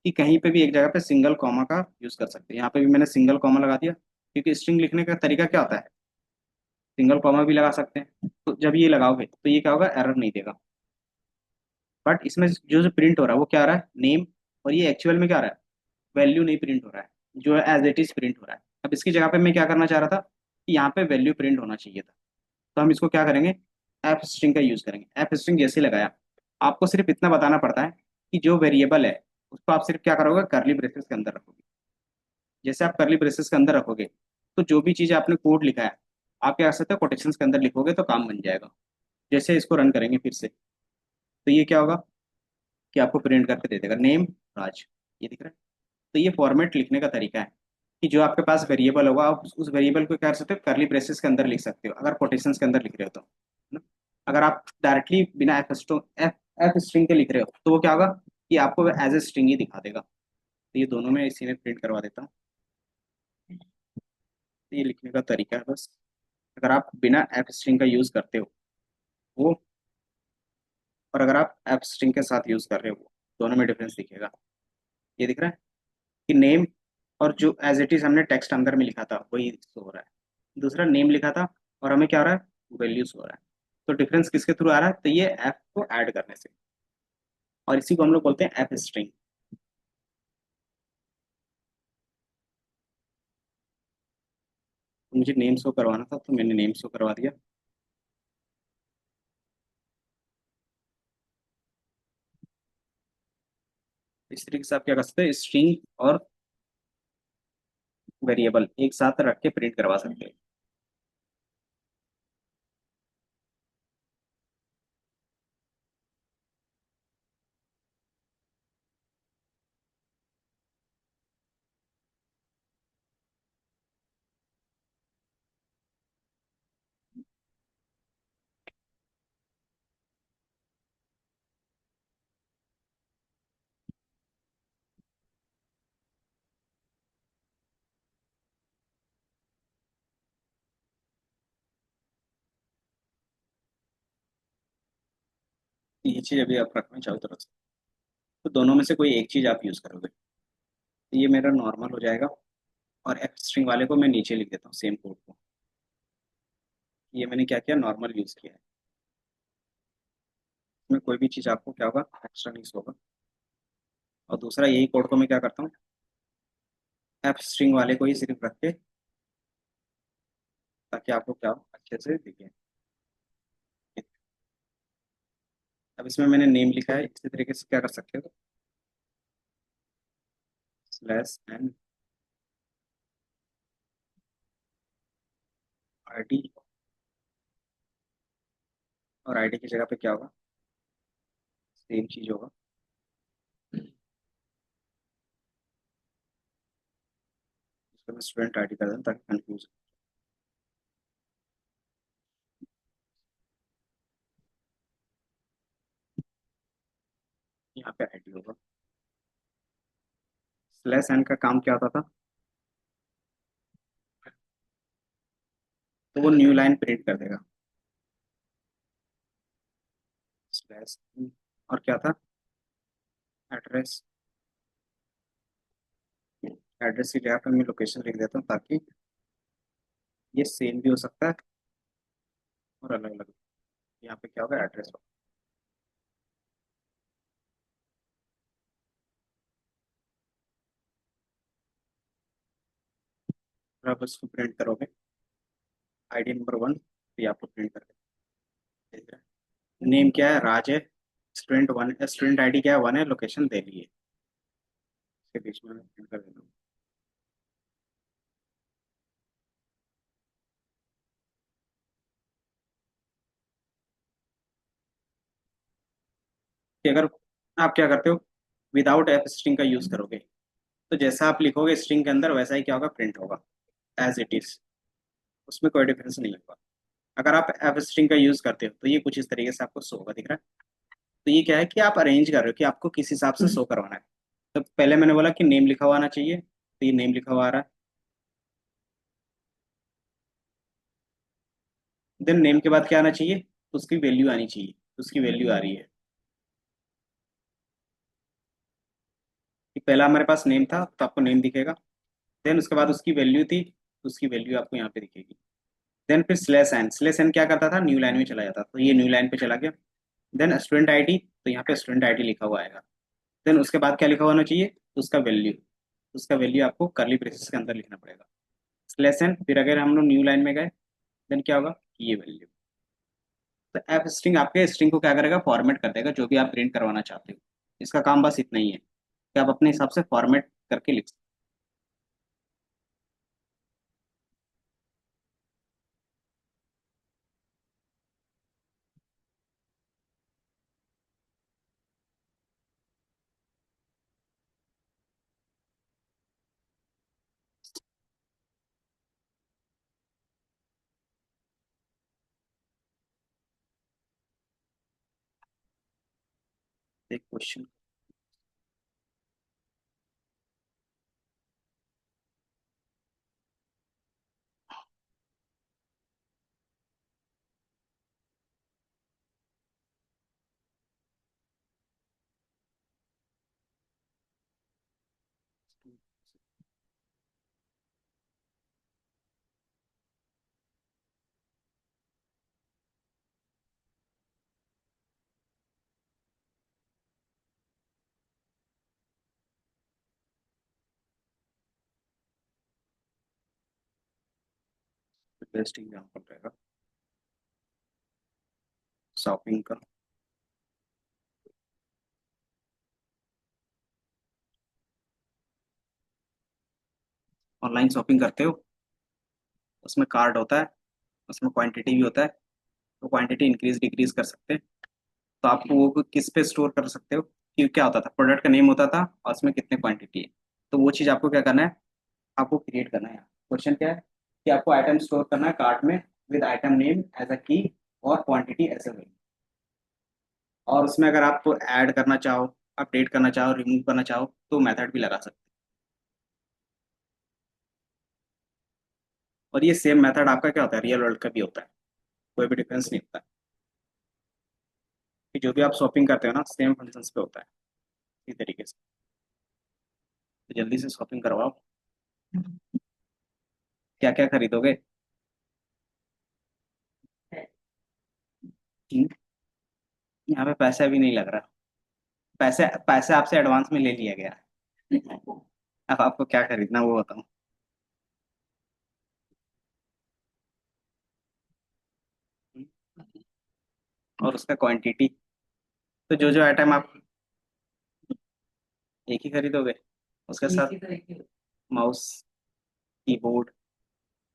कि कहीं पे भी एक जगह पे सिंगल कॉमा का यूज कर सकते हैं। यहाँ पे भी मैंने सिंगल कॉमा लगा दिया, क्योंकि स्ट्रिंग लिखने का तरीका क्या होता है, सिंगल कॉमा भी लगा सकते हैं। तो जब ये लगाओगे तो ये क्या होगा, एरर नहीं देगा। बट इसमें जो जो प्रिंट हो रहा है वो क्या आ रहा है, नेम। और ये एक्चुअल में क्या आ रहा है, वैल्यू नहीं प्रिंट हो रहा है, जो एज इट इज प्रिंट हो रहा है। अब इसकी जगह पे मैं क्या करना चाह रहा था कि यहाँ पे वैल्यू प्रिंट होना चाहिए था। तो हम इसको क्या करेंगे, एफ स्ट्रिंग का यूज करेंगे। एफ स्ट्रिंग जैसे ही लगाया, आपको सिर्फ इतना बताना पड़ता है कि जो वेरिएबल है उसको आप सिर्फ क्या करोगे, करली ब्रेसेस के अंदर रखोगे। जैसे आप करली ब्रेसेस के अंदर रखोगे तो जो भी चीज़ आपने कोड लिखा है, आप क्या कर सकते हो, कोटेशन के अंदर लिखोगे तो काम बन जाएगा। जैसे इसको रन करेंगे फिर से, तो ये क्या होगा कि आपको प्रिंट करके दे देगा नेम राज, ये दिख रहा है। तो ये फॉर्मेट लिखने का तरीका है कि जो आपके पास वेरिएबल होगा आप उस वेरिएबल को क्या कर सकते हो, करली ब्रेसेस के अंदर लिख सकते हो अगर कोटेशंस के अंदर लिख रहे हो तो, है ना। अगर आप डायरेक्टली बिना एफ एफ स्ट्रिंग के लिख रहे हो तो वो क्या होगा कि आपको एज ए स्ट्रिंग ही दिखा देगा। तो ये दोनों में इसी में प्रिंट करवा देता हूँ। तो ये लिखने का तरीका है बस। अगर आप बिना एफ स्ट्रिंग का यूज करते हो वो, और अगर आप एफ स्ट्रिंग के साथ यूज कर रहे हो वो, दोनों में डिफरेंस दिखेगा। ये दिख रहा है कि नेम, और जो एज इट इज हमने टेक्स्ट अंदर में लिखा था वही शो हो रहा है। दूसरा नेम लिखा था और हमें क्या हो रहा है, वैल्यूज हो रहा है। तो डिफरेंस किसके थ्रू आ रहा है, तो ये एफ को ऐड करने से। और इसी को हम लोग बोलते हैं एफ स्ट्रिंग। मुझे नेम शो करवाना था तो मैंने नेम शो करवा दिया। इस तरीके से आप क्या कर सकते हैं, स्ट्रिंग और वेरिएबल एक साथ रख के प्रिंट करवा सकते हैं। ये चीज अभी आप रखना चाहो तरफ से, तो दोनों में से कोई एक चीज आप यूज करोगे। तो ये मेरा नॉर्मल हो जाएगा। और एफ स्ट्रिंग वाले को मैं नीचे लिख देता हूँ सेम कोड को। ये मैंने क्या किया, नॉर्मल यूज किया है। इसमें कोई भी चीज आपको क्या होगा, एक्स्ट्रा नहीं होगा। और दूसरा यही कोड को मैं क्या करता हूँ, एफ स्ट्रिंग वाले को ही सिर्फ रख के, ताकि आपको क्या हो, अच्छे से दिखे। अब इसमें मैंने नेम लिखा है, इसी तरीके से क्या कर सकते हो, स्लैश एन आईडी, और आईडी की जगह पे क्या होगा, सेम चीज होगा। इसको मैं स्टूडेंट आईडी कर दूँ ताकि कंफ्यूज। यहाँ पे आईडी होगा। स्लैश एन का काम क्या होता था, तो वो न्यू लाइन प्रिंट कर देगा। स्लैश और क्या था, एड्रेस। एड्रेस की जगह पे मैं लोकेशन लिख देता हूँ ताकि ये सेम भी हो सकता है और अलग अलग। यहाँ पे क्या होगा, एड्रेस होगा। और आप इसको प्रिंट करोगे, आईडी नंबर 1, तो ये आपको प्रिंट करके। नेम क्या है, राज है। स्टूडेंट 1, स्टूडेंट आईडी क्या है, 1 है, लोकेशन दे ली है। इसके बीच में प्रिंट कर देता हूँ कि अगर आप क्या करते हो, विदाउट एफ स्ट्रिंग का यूज करोगे तो जैसा आप लिखोगे स्ट्रिंग के अंदर वैसा ही क्या होगा, प्रिंट होगा एज इट इज, उसमें कोई डिफरेंस नहीं होगा। अगर आप एफ स्ट्रिंग का यूज करते हो तो ये कुछ इस तरीके से आपको शो होगा, दिख रहा है। तो ये क्या है कि आप अरेंज कर रहे हो कि आपको किस हिसाब से शो करवाना है। तो पहले मैंने बोला कि नेम लिखा हुआ आना चाहिए, तो ये नेम लिखा हुआ आ रहा है। देन नेम के बाद क्या आना चाहिए, तो उसकी वैल्यू आनी चाहिए, तो उसकी वैल्यू आ रही है कि पहला हमारे पास नेम था तो आपको नेम दिखेगा। देन उसके बाद उसकी वैल्यू थी, तो उसकी वैल्यू आपको यहाँ पे दिखेगी। देन फिर स्लेस एन क्या करता था, न्यू लाइन में चला जाता, तो ये न्यू लाइन पे चला गया। देन स्टूडेंट आईडी, तो यहाँ पे स्टूडेंट आईडी लिखा हुआ आएगा। देन उसके बाद क्या लिखा हुआ होना चाहिए, उसका वैल्यू, उसका वैल्यू आपको करली ब्रेसेस के अंदर लिखना पड़ेगा। स्लेस एन, फिर अगर हम लोग न्यू लाइन में गए देन क्या होगा, ये वैल्यू। तो एफ स्ट्रिंग आपके स्ट्रिंग को क्या करेगा, फॉर्मेट कर देगा जो भी आप प्रिंट करवाना चाहते हो। इसका काम बस इतना ही है कि आप अपने हिसाब से फॉर्मेट करके लिख सकते हो। एक क्वेश्चन, बेस्ट एग्जाम्पल रहेगा शॉपिंग का। ऑनलाइन शॉपिंग करते हो, उसमें कार्ड होता है, उसमें क्वांटिटी भी होता है। तो क्वांटिटी इंक्रीज डिक्रीज कर सकते हैं। तो आप वो किस पे स्टोर कर सकते हो, कि क्या होता था, प्रोडक्ट का नेम होता था और उसमें कितने क्वांटिटी है। तो वो चीज़ आपको क्या करना है, आपको क्रिएट करना है। क्वेश्चन क्या है कि आपको आइटम स्टोर करना है कार्ट में with item name as a key और क्वांटिटी एज अ वैल्यू। और उसमें अगर आप ऐड करना चाहो, अपडेट करना चाहो, रिमूव करना चाहो तो मेथड भी लगा सकते हो। और ये सेम मेथड आपका क्या होता है, रियल वर्ल्ड का भी होता है, कोई भी डिफरेंस नहीं होता है। कि जो भी आप शॉपिंग करते हो ना सेम फंक्शंस पे होता है इसी तरीके से। तो जल्दी से शॉपिंग करवाओ। क्या क्या खरीदोगे। हम्म, यहाँ पे पैसा भी नहीं लग रहा। पैसे पैसे आपसे एडवांस में ले लिया गया। अब आपको क्या खरीदना वो बताओ। और उसका क्वांटिटी, तो जो जो आइटम आप एक ही खरीदोगे, उसके साथ माउस, कीबोर्ड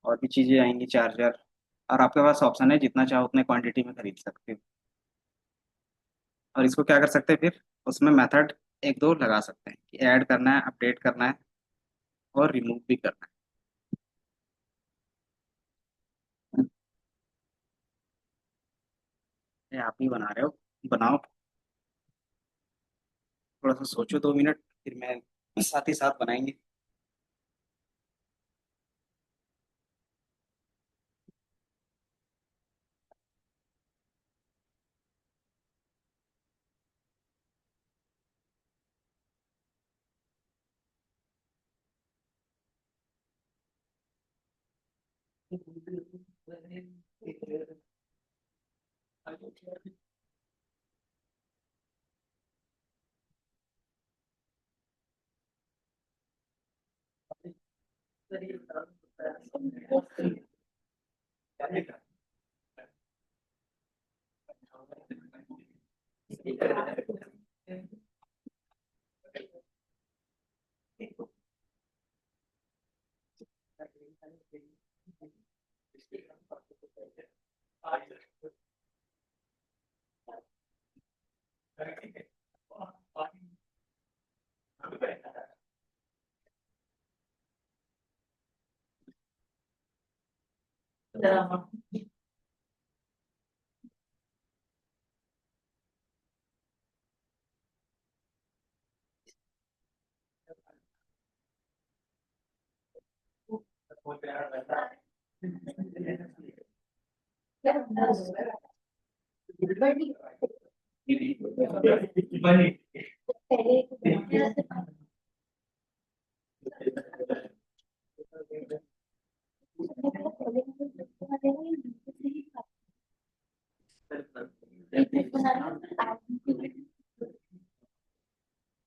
और भी चीजें आएंगी, चार्जर। और आपके पास ऑप्शन है जितना चाहो उतने क्वांटिटी में खरीद सकते हो। और इसको क्या कर सकते हैं फिर, उसमें मेथड एक दो लगा सकते हैं कि ऐड करना है, अपडेट करना है और रिमूव भी करना है। ये आप ही बना रहे हो, बनाओ। थोड़ा सा सोचो 2 मिनट, फिर मैं साथ ही साथ बनाएंगे।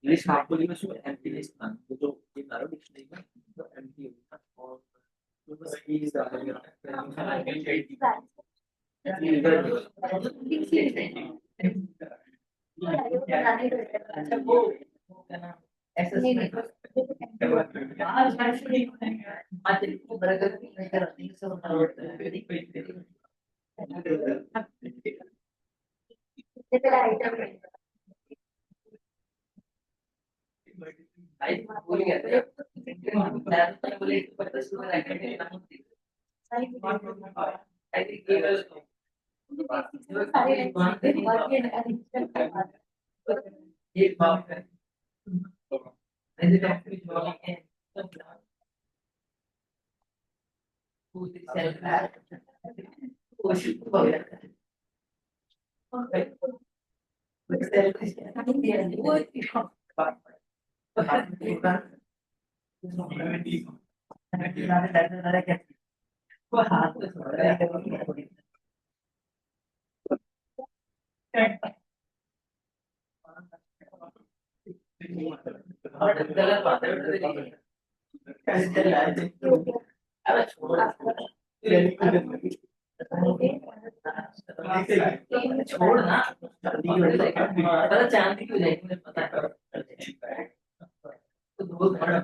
लिस्ट आपको ली उसमें एम्प्टी लिस्ट था तो ये मारो डिक्शनरी में तो एम्प्टी होगा और तो बस ये अच्छा वो ऐसा नहीं आज नहीं आज बर्गर नहीं करती सब आई बोल गया था बोले 50 आई थिंक ये बात है ऐसे कंपनी बोलेंगे पूरी सेल्फ कोशिश हो जाता है गलत बात है छोड़ना पता जानती क्यों जाएगी मुझे पता है तो बहुत बड़ा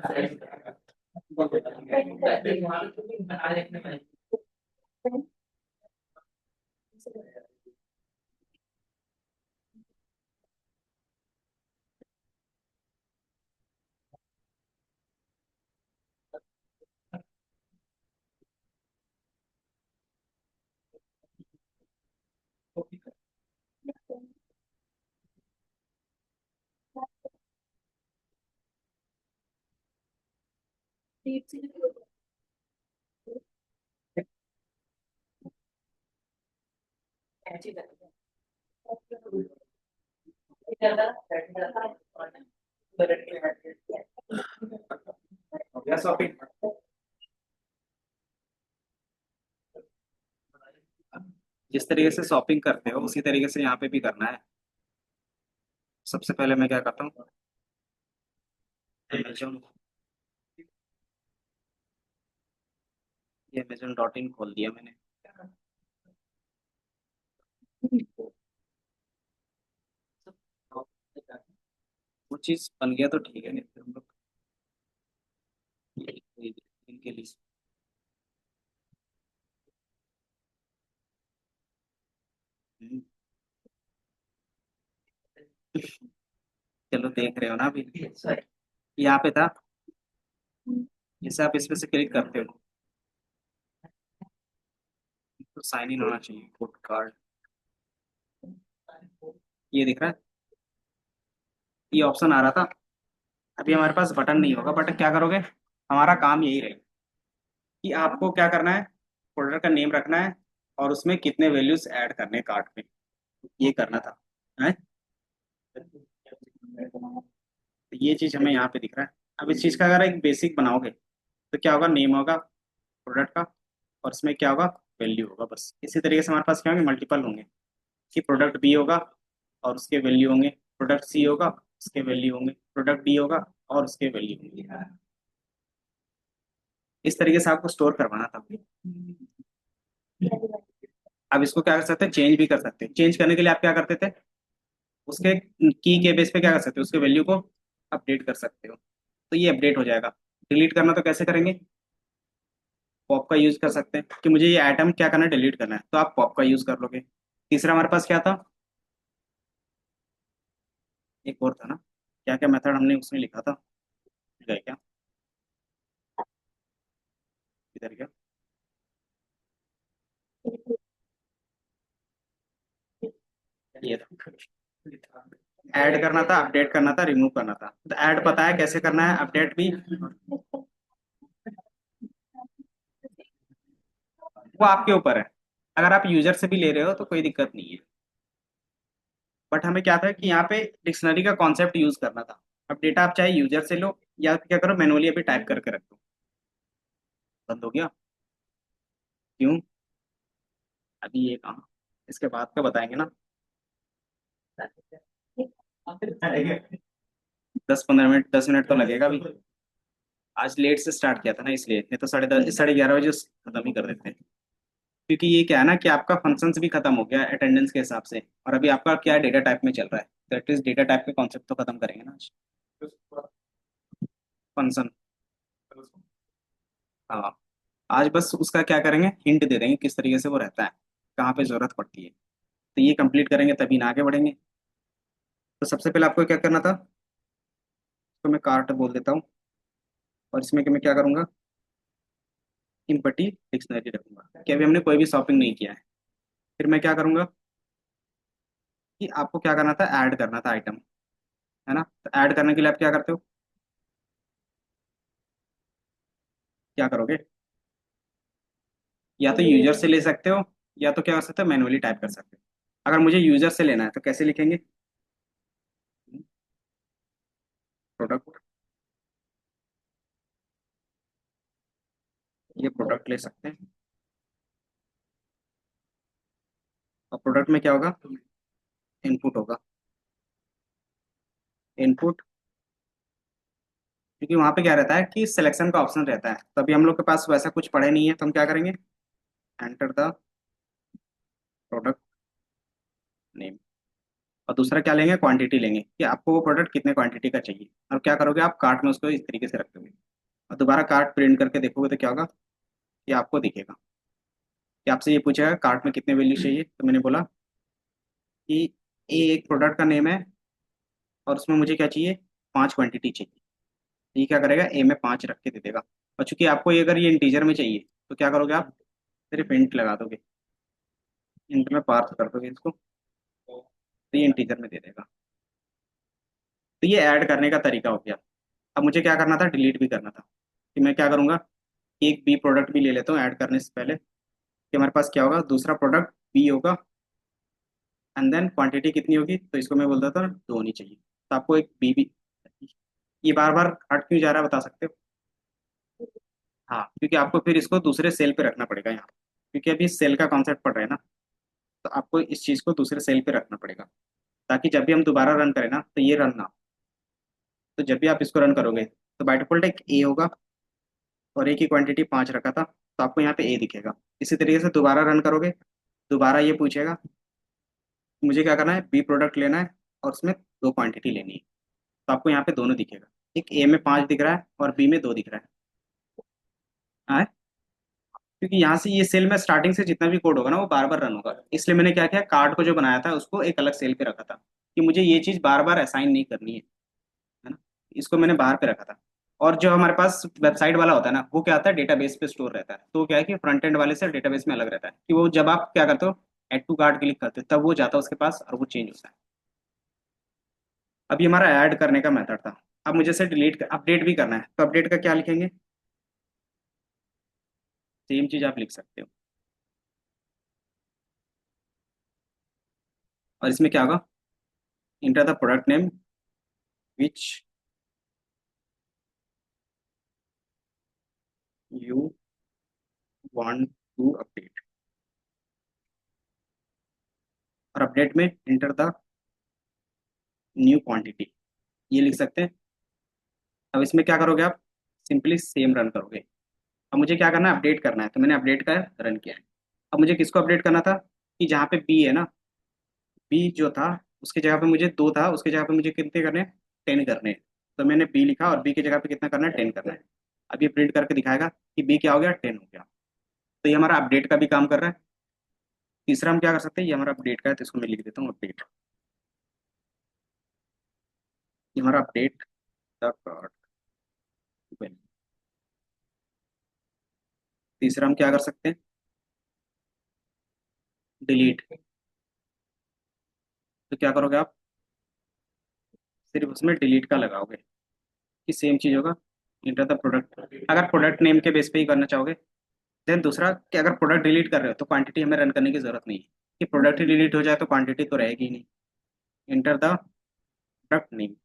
हो गया शॉपिंग। जिस तरीके से शॉपिंग करते हो उसी तरीके से यहाँ पे भी करना है। सबसे पहले मैं क्या करता हूँ, अमेजोन, ये Amazon.in खोल दिया मैंने। वो चीज बन गया तो ठीक है, नहीं फिर हम लोग इनके लिए। हम्म, चलो देख रहे हो ना अभी, यहाँ पे था। जैसे आप इस पे से क्लिक करते हो तो साइन इन होना चाहिए, कोड कार्ड, ये दिख रहा है, ये ऑप्शन आ रहा था। अभी हमारे पास बटन नहीं होगा, बट क्या करोगे, हमारा काम यही रहेगा कि आपको क्या करना है, फोल्डर का नेम रखना है और उसमें कितने वैल्यूज ऐड करने हैं कार्ट में, ये करना था है। तो ये चीज हमें यहाँ पे दिख रहा है। अब इस चीज का अगर एक बेसिक बनाओगे तो क्या होगा, नेम होगा प्रोडक्ट का और इसमें क्या होगा, वैल्यू होगा। बस इसी तरीके से हमारे पास क्या होंगे, मल्टीपल होंगे कि प्रोडक्ट बी होगा और उसके वैल्यू होंगे, प्रोडक्ट सी होगा उसके वैल्यू होंगे, प्रोडक्ट डी होगा और उसके वैल्यू होंगे। इस तरीके से आपको स्टोर करवाना था। अब इसको क्या कर सकते हैं, चेंज भी कर सकते हैं। चेंज करने के लिए आप क्या करते थे, उसके की के बेस पे क्या कर सकते हो, उसके वैल्यू को अपडेट कर सकते हो, तो ये अपडेट हो जाएगा। डिलीट करना तो कैसे करेंगे, पॉप का यूज कर सकते हैं कि मुझे ये आइटम क्या करना है, डिलीट करना है, तो आप पॉप का यूज कर लोगे। तीसरा हमारे पास क्या था, एक और था ना, क्या क्या मेथड हमने उसमें लिखा था, भूल गए क्या, इधर क्या, ये ऐड करना था, अपडेट करना था, रिमूव करना था। तो ऐड पता है कैसे करना है, अपडेट भी वो आपके ऊपर है। अगर आप यूजर से भी ले रहे हो तो कोई दिक्कत नहीं है। बट हमें क्या था कि यहाँ पे डिक्शनरी का कॉन्सेप्ट यूज करना था। अब डेटा आप चाहे यूजर से लो या क्या करो, मैनुअली अभी टाइप करके रख दो। बंद हो गया? क्यों? अभी ये कहाँ, इसके बाद का बताएंगे ना। 10-15 मिनट, 10 मिनट तो लगेगा अभी। आज लेट से स्टार्ट किया था ना इसलिए, नहीं तो 10:30 11:30 खत्म ही कर देते हैं। क्योंकि ये क्या है ना कि आपका फंक्शंस भी खत्म हो गया अटेंडेंस के हिसाब से, और अभी आपका क्या डेटा टाइप में चल रहा है, तो एटलीस्ट डेटा टाइप के कॉन्सेप्ट तो खत्म करेंगे ना आज। फंक्शन, हाँ। आज बस उसका क्या करेंगे, हिंट दे देंगे किस तरीके से वो रहता है, कहाँ पे जरूरत पड़ती है। तो ये कंप्लीट करेंगे तभी ना आगे बढ़ेंगे। तो सबसे पहले आपको क्या करना था, तो मैं कार्ट बोल देता हूँ। और इसमें कि मैं क्या करूंगा, इम्पटी डिक्शनरी रखूंगा कि अभी हमने कोई भी शॉपिंग नहीं किया है। फिर मैं क्या करूंगा कि आपको क्या करना था, ऐड करना था आइटम, है ना। तो ऐड करने के लिए आप क्या करते हो, क्या करोगे, या तो यूजर से ले सकते हो, या तो क्या कर सकते हो, मैनुअली टाइप कर सकते हो। अगर मुझे यूजर से लेना है तो कैसे लिखेंगे, प्रोडक्ट, ये प्रोडक्ट ले सकते हैं। और प्रोडक्ट में क्या होगा, इनपुट होगा, इनपुट। क्योंकि वहां पे क्या रहता है कि सिलेक्शन का ऑप्शन रहता है, तो अभी हम लोग के पास वैसा कुछ पड़े नहीं है, तो हम क्या करेंगे, एंटर द प्रोडक्ट नेम। और दूसरा क्या लेंगे, क्वांटिटी लेंगे कि आपको वो प्रोडक्ट कितने क्वांटिटी का चाहिए। और क्या करोगे, आप कार्ट में उसको इस तरीके से रख दोगे। और दोबारा कार्ट प्रिंट करके देखोगे तो क्या होगा, कि आपको दिखेगा कि आपसे ये पूछेगा कार्ट में कितने वैल्यू चाहिए, तो मैंने बोला कि ए एक प्रोडक्ट का नेम है, और उसमें मुझे क्या चाहिए, 5 क्वांटिटी चाहिए। ये क्या करेगा, ए में 5 रख के दे देगा। और चूंकि आपको ये अगर ये इंटीजर में चाहिए, तो क्या करोगे आप, सिर्फ इंट लगा दोगे, इंट में पार्स कर दोगे इसको, तो ये इंटीजर में दे देगा। तो ये ऐड करने का तरीका हो गया। अब मुझे क्या करना था, डिलीट भी करना था। कि मैं क्या करूंगा, एक बी प्रोडक्ट भी ले लेता हूँ ऐड करने से पहले, कि हमारे पास क्या होगा, दूसरा प्रोडक्ट बी होगा। एंड देन क्वांटिटी कितनी होगी, तो इसको मैं बोलता था 2 होनी चाहिए। तो आपको एक बी भी, ये बार बार हट क्यों जा रहा है बता सकते हो। हाँ, क्योंकि आपको फिर इसको दूसरे सेल पे रखना पड़ेगा यहाँ, क्योंकि अभी सेल का कॉन्सेप्ट पढ़ रहे हैं ना। तो आपको इस चीज़ को दूसरे सेल पे रखना पड़ेगा, ताकि जब भी हम दोबारा रन करें ना तो ये रन ना हो। तो जब भी आप इसको रन करोगे तो बाय डिफॉल्ट एक ए होगा, और ए की क्वांटिटी 5 रखा था, तो आपको यहाँ पे ए दिखेगा। इसी तरीके से दोबारा रन करोगे, दोबारा ये पूछेगा, मुझे क्या करना है, बी प्रोडक्ट लेना है, और उसमें 2 क्वांटिटी लेनी है। तो आपको यहाँ पे दोनों दिखेगा, एक ए में 5 दिख रहा है और बी में 2 दिख रहा है। हाँ, क्योंकि यहाँ से ये सेल में स्टार्टिंग से जितना भी कोड होगा ना वो बार बार रन होगा, इसलिए मैंने क्या किया, कार्ड को जो बनाया था उसको एक अलग सेल पे रखा था, कि मुझे ये चीज़ बार बार असाइन नहीं करनी है ना। इसको मैंने बाहर पे रखा था। और जो हमारे पास वेबसाइट वाला होता है ना, वो क्या होता है, डेटाबेस पे स्टोर रहता है। तो क्या है कि फ्रंट एंड वाले से डेटाबेस में अलग रहता है, कि वो जब आप क्या करते हो, एड टू कार्ट क्लिक करते हो तब वो जाता है उसके पास और वो चेंज होता है। अभी हमारा ऐड करने का मेथड था। अब मुझे से डिलीट अपडेट भी करना है, तो अपडेट का क्या लिखेंगे, सेम चीज आप लिख सकते हो। और इसमें क्या होगा, enter the product name which you want to update. और अपडेट में इंटर द न्यू क्वांटिटी, ये लिख सकते हैं। अब इसमें क्या करोगे आप, सिंपली सेम रन करोगे। अब मुझे क्या करना है, अपडेट करना है, तो मैंने अपडेट का रन किया है। अब मुझे किसको अपडेट करना था, कि जहाँ पे बी है ना, बी जो था उसकी जगह पे मुझे 2 था, उसकी जगह पे मुझे कितने करने हैं, 10 करने हैं। तो मैंने बी लिखा और बी की जगह पे कितना करना है, 10 करना है। अब ये प्रिंट करके दिखाएगा कि बी क्या हो गया, 10 हो गया। तो ये हमारा अपडेट का भी काम कर रहा है। तीसरा हम क्या कर सकते हैं, ये हमारा अपडेट का है, तो इसको मैं लिख देता हूँ अपडेट। ये हमारा अपडेट द कार्ड। तीसरा हम क्या कर सकते हैं, डिलीट, तो क्या करोगे आप, सिर्फ उसमें डिलीट का लगाओगे कि सेम चीज होगा, इंटर द प्रोडक्ट। अगर प्रोडक्ट नेम के बेस पे ही करना चाहोगे। देन दूसरा कि अगर प्रोडक्ट डिलीट कर रहे हो तो क्वांटिटी हमें रन करने की जरूरत नहीं है, कि प्रोडक्ट ही डिलीट हो जाए तो क्वांटिटी तो रहेगी ही नहीं। Enter the product name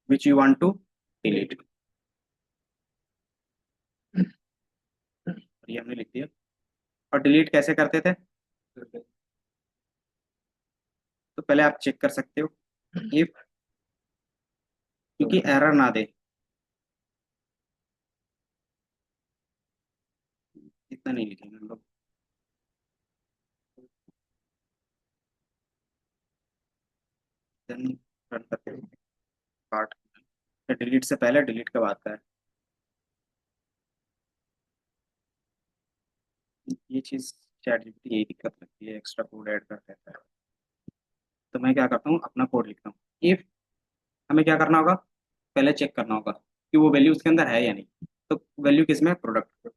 which you want to delete, ये हमने लिख दिया। और डिलीट कैसे करते थे, तो पहले आप चेक कर सकते हो इफ, क्योंकि एरर ना दे, इतना नहीं लिखेंगे हम लोग। देन रन करते हो पार्ट, डिलीट से पहले डिलीट के बाद का है। ये चीज चैट जीपीटी यही दिक्कत लगती है, एक्स्ट्रा कोड ऐड कर देता है। तो मैं क्या करता हूँ, अपना कोड लिखता हूँ। इफ हमें क्या करना होगा, पहले चेक करना होगा कि वो वैल्यू उसके अंदर है या नहीं। तो वैल्यू किस में, प्रोडक्ट।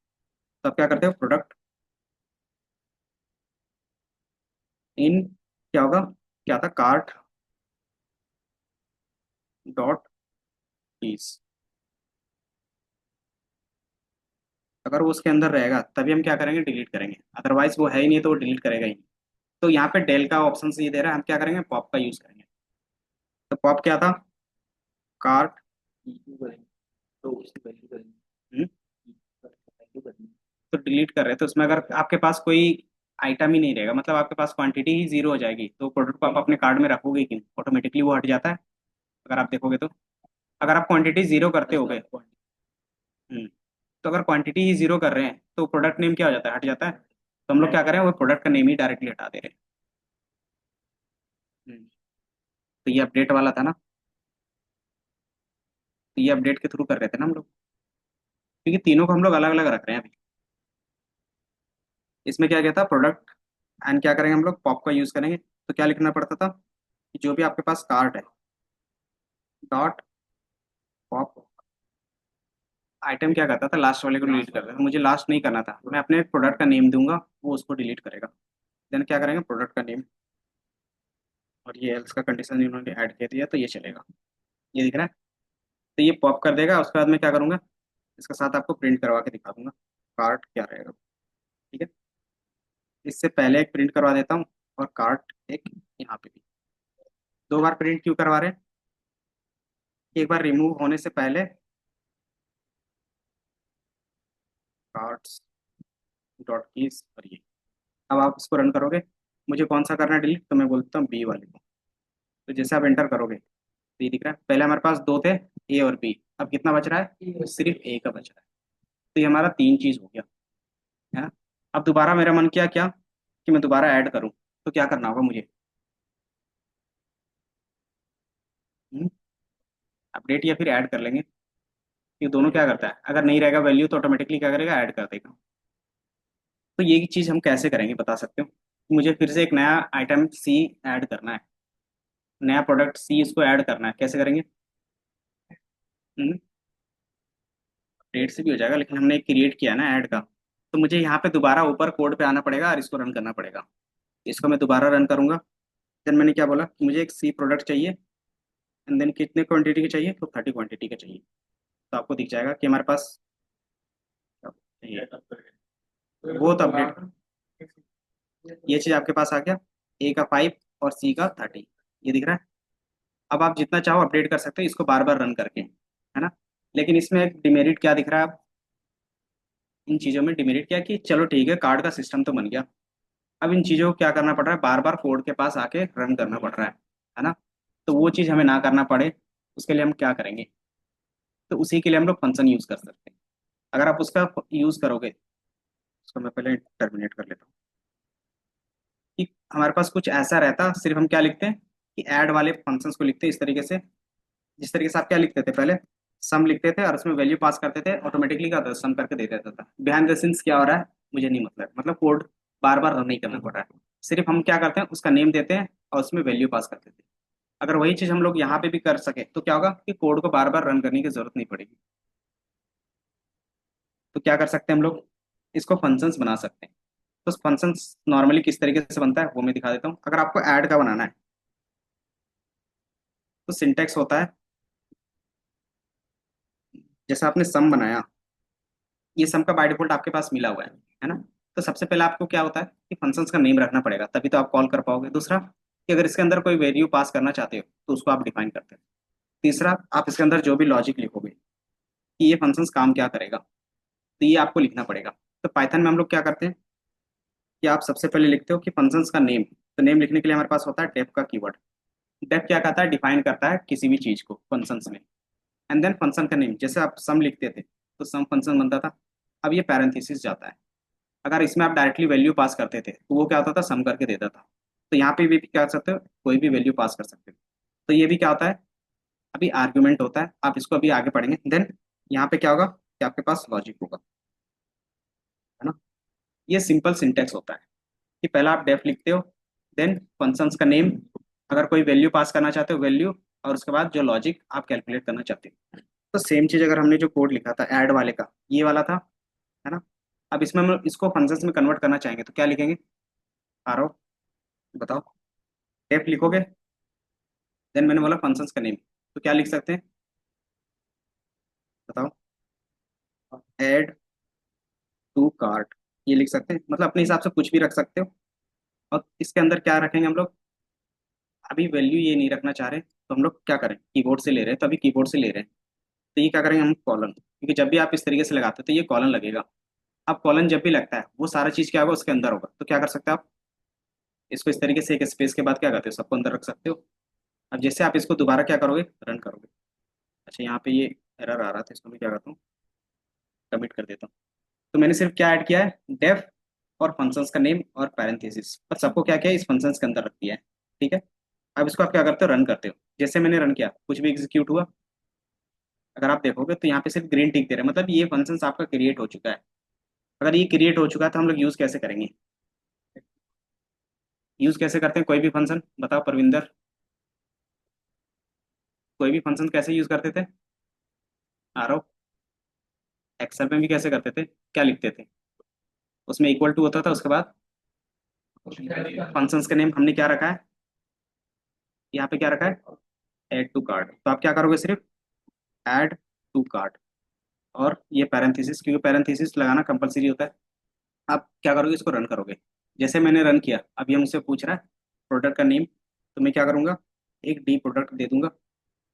तो आप क्या करते हो, प्रोडक्ट इन, क्या होगा, क्या था, कार्ट डॉट कीज। अगर वो उसके अंदर रहेगा तभी हम क्या करेंगे, डिलीट करेंगे, अदरवाइज वो है ही नहीं तो वो डिलीट करेगा ही नहीं। तो यहाँ पे डेल का ऑप्शन ये दे रहा है, हम क्या करेंगे, पॉप का यूज करेंगे। तो पॉप क्या था, कार्ट। ईक्यू करेंगे तो उसकी वैल्यू करेंगे, वैल्यू करेंगे। तो डिलीट कर रहे हैं तो उसमें अगर आपके पास कोई आइटम ही नहीं रहेगा, मतलब आपके पास क्वांटिटी ही जीरो हो जाएगी, तो प्रोडक्ट को आप अपने कार्ड में रखोगे कि ऑटोमेटिकली वो हट जाता है। अगर आप देखोगे तो, अगर आप क्वांटिटी जीरो करते होगे, हम्म, तो अगर क्वांटिटी ही जीरो कर रहे हैं तो प्रोडक्ट नेम क्या हो जाता है, हट जाता है। तो हम लोग क्या करें, वो प्रोडक्ट का नेम ही डायरेक्टली हटा दे रहे हैं। तो ये अपडेट वाला था ना, तो ये अपडेट के थ्रू कर रहे थे ना हम लोग, क्योंकि तीनों को हम लोग अलग अलग रख रहे हैं अभी। इसमें क्या क्या था, प्रोडक्ट एंड क्या करेंगे हम लोग, पॉप का यूज करेंगे। तो क्या लिखना पड़ता था, कि जो भी आपके पास कार्ट है, डॉट पॉप। आइटम क्या करता था, लास्ट वाले को डिलीट करता था, मुझे लास्ट नहीं करना था, मैं अपने प्रोडक्ट का नेम दूंगा, वो उसको डिलीट करेगा। देन क्या करेंगे, प्रोडक्ट का नेम, और ये एल्स का कंडीशन इन्होंने ऐड कर दिया तो ये चलेगा। ये दिख रहा है। तो ये पॉप कर देगा, उसके बाद मैं क्या करूंगा, इसके साथ आपको प्रिंट करवा के दिखा दूंगा कार्ट क्या रहेगा। ठीक है, इससे पहले एक प्रिंट करवा देता हूँ, और कार्ट एक यहाँ पे भी। दो बार प्रिंट क्यों करवा रहे हैं, एक बार रिमूव होने से पहले, कार्ट्स डॉट कीज, और ये। अब आप इसको रन करोगे, मुझे कौन सा करना है डिलीट, तो मैं बोलता हूँ बी वाले को। तो जैसे आप एंटर करोगे तो ये दिख रहा है, पहले हमारे पास दो थे, ए और बी, अब कितना बच रहा है, सिर्फ ए का बच रहा है। तो ये हमारा तीन चीज हो गया, है ना। अब दोबारा मेरा मन किया क्या, कि मैं दोबारा ऐड करूं, तो क्या करना होगा मुझे, अपडेट या फिर ऐड कर लेंगे। ये दोनों क्या करता है, अगर नहीं रहेगा वैल्यू तो ऑटोमेटिकली क्या करेगा, ऐड कर देगा। तो ये चीज हम कैसे करेंगे बता सकते हो, मुझे फिर से एक नया आइटम सी ऐड करना है, नया प्रोडक्ट सी इसको ऐड करना है, कैसे करेंगे। अपडेट से भी हो जाएगा, लेकिन हमने एक क्रिएट किया ना ऐड का, तो मुझे यहाँ पे दोबारा ऊपर कोड पे आना पड़ेगा और इसको रन करना पड़ेगा। इसको मैं दोबारा रन करूंगा। देन मैंने क्या बोला कि मुझे एक सी प्रोडक्ट चाहिए, एंड देन कितने क्वांटिटी के चाहिए, तो 30 क्वांटिटी के चाहिए। तो आपको दिख जाएगा कि हमारे पास क्या चाहिए, वो तो अपडेट, ये चीज आपके पास आ गया, ए का 5 और सी का 30, ये दिख रहा है। अब आप जितना चाहो अपडेट कर सकते हो इसको बार बार रन करके, है ना। लेकिन इसमें एक डिमेरिट क्या दिख रहा है, इन चीजों में डिमेरिट क्या है, कि चलो ठीक है कार्ड का सिस्टम तो बन गया, अब इन चीजों को क्या करना पड़ रहा है, बार बार कोड के पास आके रन करना पड़ रहा है ना। तो वो चीज हमें ना करना पड़े, उसके लिए हम क्या करेंगे, तो उसी के लिए हम लोग फंक्शन यूज कर सकते हैं। अगर आप उसका यूज करोगे, उसको मैं पहले टर्मिनेट कर लेता हूँ, कि हमारे पास कुछ ऐसा रहता, सिर्फ हम क्या लिखते हैं, कि ऐड वाले फंक्शंस को लिखते हैं इस तरीके से, जिस तरीके से आप क्या लिखते थे पहले, सम लिखते थे और उसमें वैल्यू पास करते थे, ऑटोमेटिकली क्या होता है, सम करके दे देता था। बिहाइंड द सीन्स क्या हो रहा है मुझे नहीं मतलब कोड बार बार रन नहीं करना पड़ रहा है, सिर्फ हम क्या करते हैं, उसका नेम देते हैं और उसमें वैल्यू पास करते थे। अगर वही चीज हम लोग यहाँ पे भी कर सके तो क्या होगा, कि कोड को बार बार रन करने की जरूरत नहीं पड़ेगी। तो क्या कर सकते हैं हम लोग, इसको फंक्शंस बना सकते हैं। तो फंक्शन नॉर्मली किस तरीके से बनता है वो मैं दिखा देता हूँ। अगर आपको ऐड का बनाना है तो सिंटेक्स होता है, जैसे आपने सम बनाया, ये सम का बाय डिफॉल्ट आपके पास मिला हुआ है ना। तो सबसे पहले आपको क्या होता है कि फंक्शंस का नेम रखना पड़ेगा, तभी तो आप कॉल कर पाओगे। दूसरा कि अगर इसके अंदर कोई वैल्यू पास करना चाहते हो तो उसको आप डिफाइन करते हो। तीसरा, आप इसके अंदर जो भी लॉजिक लिखोगे कि ये फंक्शंस काम क्या करेगा, तो ये आपको लिखना पड़ेगा। तो पाइथन में हम लोग क्या करते हैं कि आप सबसे पहले लिखते हो कि फंक्शंस का नेम। तो नेम लिखने के लिए हमारे पास होता है डेफ का कीवर्ड। डेफ क्या करता है, डिफाइन करता है किसी भी चीज को फंक्शंस में। एंड देन फंक्शन का नेम, जैसे आप सम लिखते थे तो सम फंक्शन बनता था। अब ये पैरेंथेसिस जाता है। अगर इसमें आप डायरेक्टली वैल्यू पास करते थे तो वो क्या होता था, सम करके देता था। तो यहाँ पे भी क्या कर सकते हो, कोई भी वैल्यू पास कर सकते हो। तो ये भी क्या होता है, अभी आर्ग्यूमेंट होता है, आप इसको अभी आगे पढ़ेंगे। देन यहाँ पे क्या होगा कि आपके पास लॉजिक होगा, है ना। ये सिंपल सिंटेक्स होता है कि पहला आप डेफ लिखते हो, देन फंक्शंस का नेम, अगर कोई वैल्यू पास करना चाहते हो वैल्यू, और उसके बाद जो लॉजिक आप कैलकुलेट करना चाहते हो। तो सेम चीज अगर हमने जो कोड लिखा था ऐड वाले का, ये वाला था, है ना। अब इसमें हम इसको फंक्शंस में कन्वर्ट करना चाहेंगे तो क्या लिखेंगे, आरो, बताओ। डेफ लिखोगे, देन मैंने बोला फंक्शंस का नेम, तो क्या लिख सकते हैं, बताओ। ऐड टू कार्ट, ये लिख सकते हैं, मतलब अपने हिसाब से कुछ भी रख सकते हो। और इसके अंदर क्या रखेंगे हम लोग, अभी वैल्यू ये नहीं रखना चाह रहे तो हम लोग क्या करें, कीबोर्ड से ले रहे हैं तो अभी कीबोर्ड से ले रहे हैं। तो ये क्या करेंगे हम, कॉलन, क्योंकि जब भी आप इस तरीके से लगाते हो तो ये कॉलन लगेगा। अब कॉलन जब भी लगता है वो सारा चीज क्या होगा उसके अंदर होगा, तो क्या कर सकते हो आप, इसको इस तरीके से एक स्पेस के बाद क्या करते हो, सबको अंदर रख सकते हो। अब जैसे आप इसको दोबारा क्या करोगे, रन करोगे। अच्छा यहाँ पे ये एरर आ रहा था, इसको मैं क्या करता हूँ, कमिट कर देता हूँ। तो मैंने सिर्फ क्या ऐड किया है, डेफ और फंक्शंस का नेम और पैरेंथेसिस, और सबको क्या किया है, इस फंक्शंस के अंदर रख दिया है। ठीक है। अब इसको आप क्या करते हो, रन करते हो। जैसे मैंने रन किया कुछ भी एग्जीक्यूट हुआ, अगर आप देखोगे तो यहाँ पे सिर्फ ग्रीन टिक दे रहा है, मतलब ये फंक्शंस आपका क्रिएट हो चुका है। अगर ये क्रिएट हो चुका है तो हम लोग यूज कैसे करेंगे, यूज कैसे करते हैं कोई भी फंक्शन, बताओ परविंदर। कोई भी फंक्शन कैसे यूज करते थे, आरो, एक्सेल में भी कैसे करते थे, क्या लिखते थे, उसमें इक्वल टू होता था, उसके बाद फंक्शंस का नेम हमने क्या रखा है, यहाँ पे क्या रखा है, ऐड टू कार्ट। तो आप क्या करोगे, सिर्फ ऐड टू कार्ट, और ये पैरेंथेसिस, क्योंकि पैरेंथेसिस लगाना कंपलसरी होता है। आप क्या करोगे, इसको रन करोगे। जैसे मैंने रन किया, अभी हम मुझसे पूछ रहा है प्रोडक्ट का नेम, तो मैं क्या करूंगा, एक डी प्रोडक्ट दे दूंगा।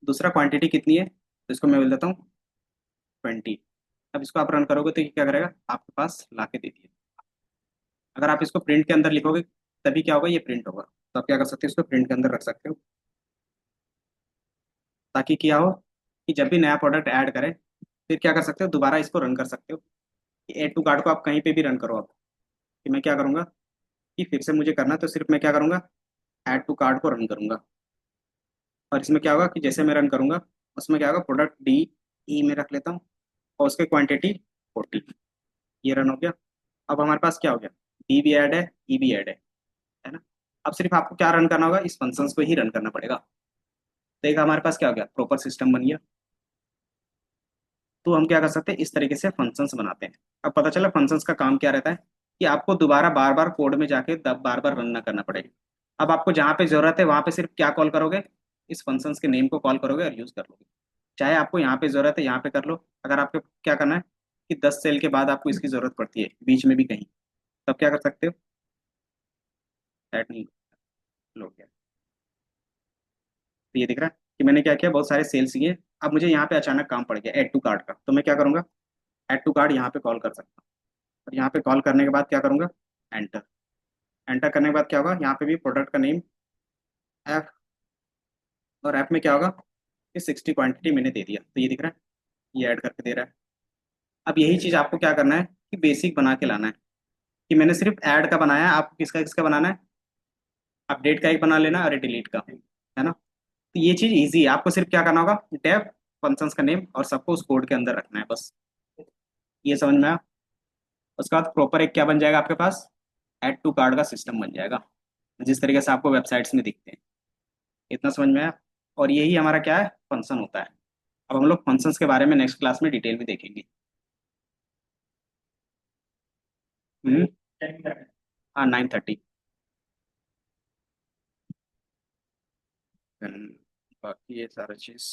दूसरा क्वांटिटी कितनी है, तो इसको मैं बोल देता हूँ 20। अब इसको आप रन करोगे तो ये क्या करेगा, आपके पास ला के दे दिए। अगर आप इसको प्रिंट के अंदर लिखोगे तभी क्या होगा, ये प्रिंट होगा। तो आप क्या कर सकते हो, इसको प्रिंट के अंदर रख सकते हो, ताकि क्या हो कि जब भी नया प्रोडक्ट ऐड करें फिर क्या कर सकते हो, दोबारा इसको रन कर सकते हो। एड टू कार्ट को आप कहीं पे भी रन करो। आप कि मैं क्या करूंगा कि फिर से मुझे करना है, तो सिर्फ मैं क्या करूंगा, ऐड टू कार्ट को रन करूंगा। और इसमें क्या होगा कि जैसे मैं रन करूंगा, उसमें क्या होगा, प्रोडक्ट डी ई में रख लेता हूँ, और उसके क्वांटिटी 40। ये रन हो गया। अब हमारे पास क्या हो गया, डी भी ऐड है, ई भी ऐड है ना। अब सिर्फ आपको क्या रन करना होगा, इस फंक्शंस को ही रन करना पड़ेगा। तो एक हमारे पास क्या हो गया, प्रॉपर सिस्टम बन गया। तो हम क्या कर सकते हैं, इस तरीके से फंक्शंस बनाते हैं। अब पता चला फंक्शंस का काम क्या रहता है कि आपको दोबारा बार बार कोड में जाके बार बार रन ना करना पड़ेगा। अब आपको जहाँ पे जरूरत है वहां पे सिर्फ क्या कॉल करोगे, इस फंक्शंस के नेम को कॉल करोगे और यूज कर लोगे। चाहे आपको यहाँ पे जरूरत है यहाँ पे कर लो, अगर आपको क्या करना है कि 10 सेल के बाद आपको इसकी जरूरत पड़ती है बीच में भी कहीं, तब क्या कर सकते हो, ऐड नहीं लो गया। तो ये दिख रहा है कि मैंने क्या किया, बहुत सारे सेल्स किए। अब मुझे यहाँ पे अचानक काम पड़ गया ऐड टू कार्ट का, तो मैं क्या करूंगा, ऐड टू कार्ट यहाँ पे कॉल कर सकता हूँ। और यहाँ पे कॉल करने के बाद क्या करूंगा, एंटर। एंटर करने के बाद क्या होगा, यहाँ पे भी प्रोडक्ट का नेम ऐप, और ऐप में क्या होगा कि 60 क्वांटिटी मैंने दे दिया, तो ये दिख रहा है, ये ऐड करके दे रहा है। अब यही चीज आपको क्या करना है कि बेसिक बना के लाना है, कि मैंने सिर्फ ऐड का बनाया है, आपको किसका किसका बनाना है, अपडेट का एक बना लेना और डिलीट का, है ना। तो ये चीज इजी है, आपको सिर्फ क्या करना होगा, डेफ, फंक्शंस का नेम, और सबको उस कोड के अंदर रखना है बस। ये समझ में आया। उसके बाद प्रॉपर एक क्या बन जाएगा आपके पास, ऐड टू कार्ड का सिस्टम बन जाएगा, जिस तरीके से आपको वेबसाइट्स में दिखते हैं। इतना समझ में आया। और यही हमारा क्या है, फंक्शन होता है। अब हम लोग फंक्शंस के बारे में नेक्स्ट क्लास में डिटेल में देखेंगे। हम्म। हाँ 9:30। बाकी ये सारा चीज़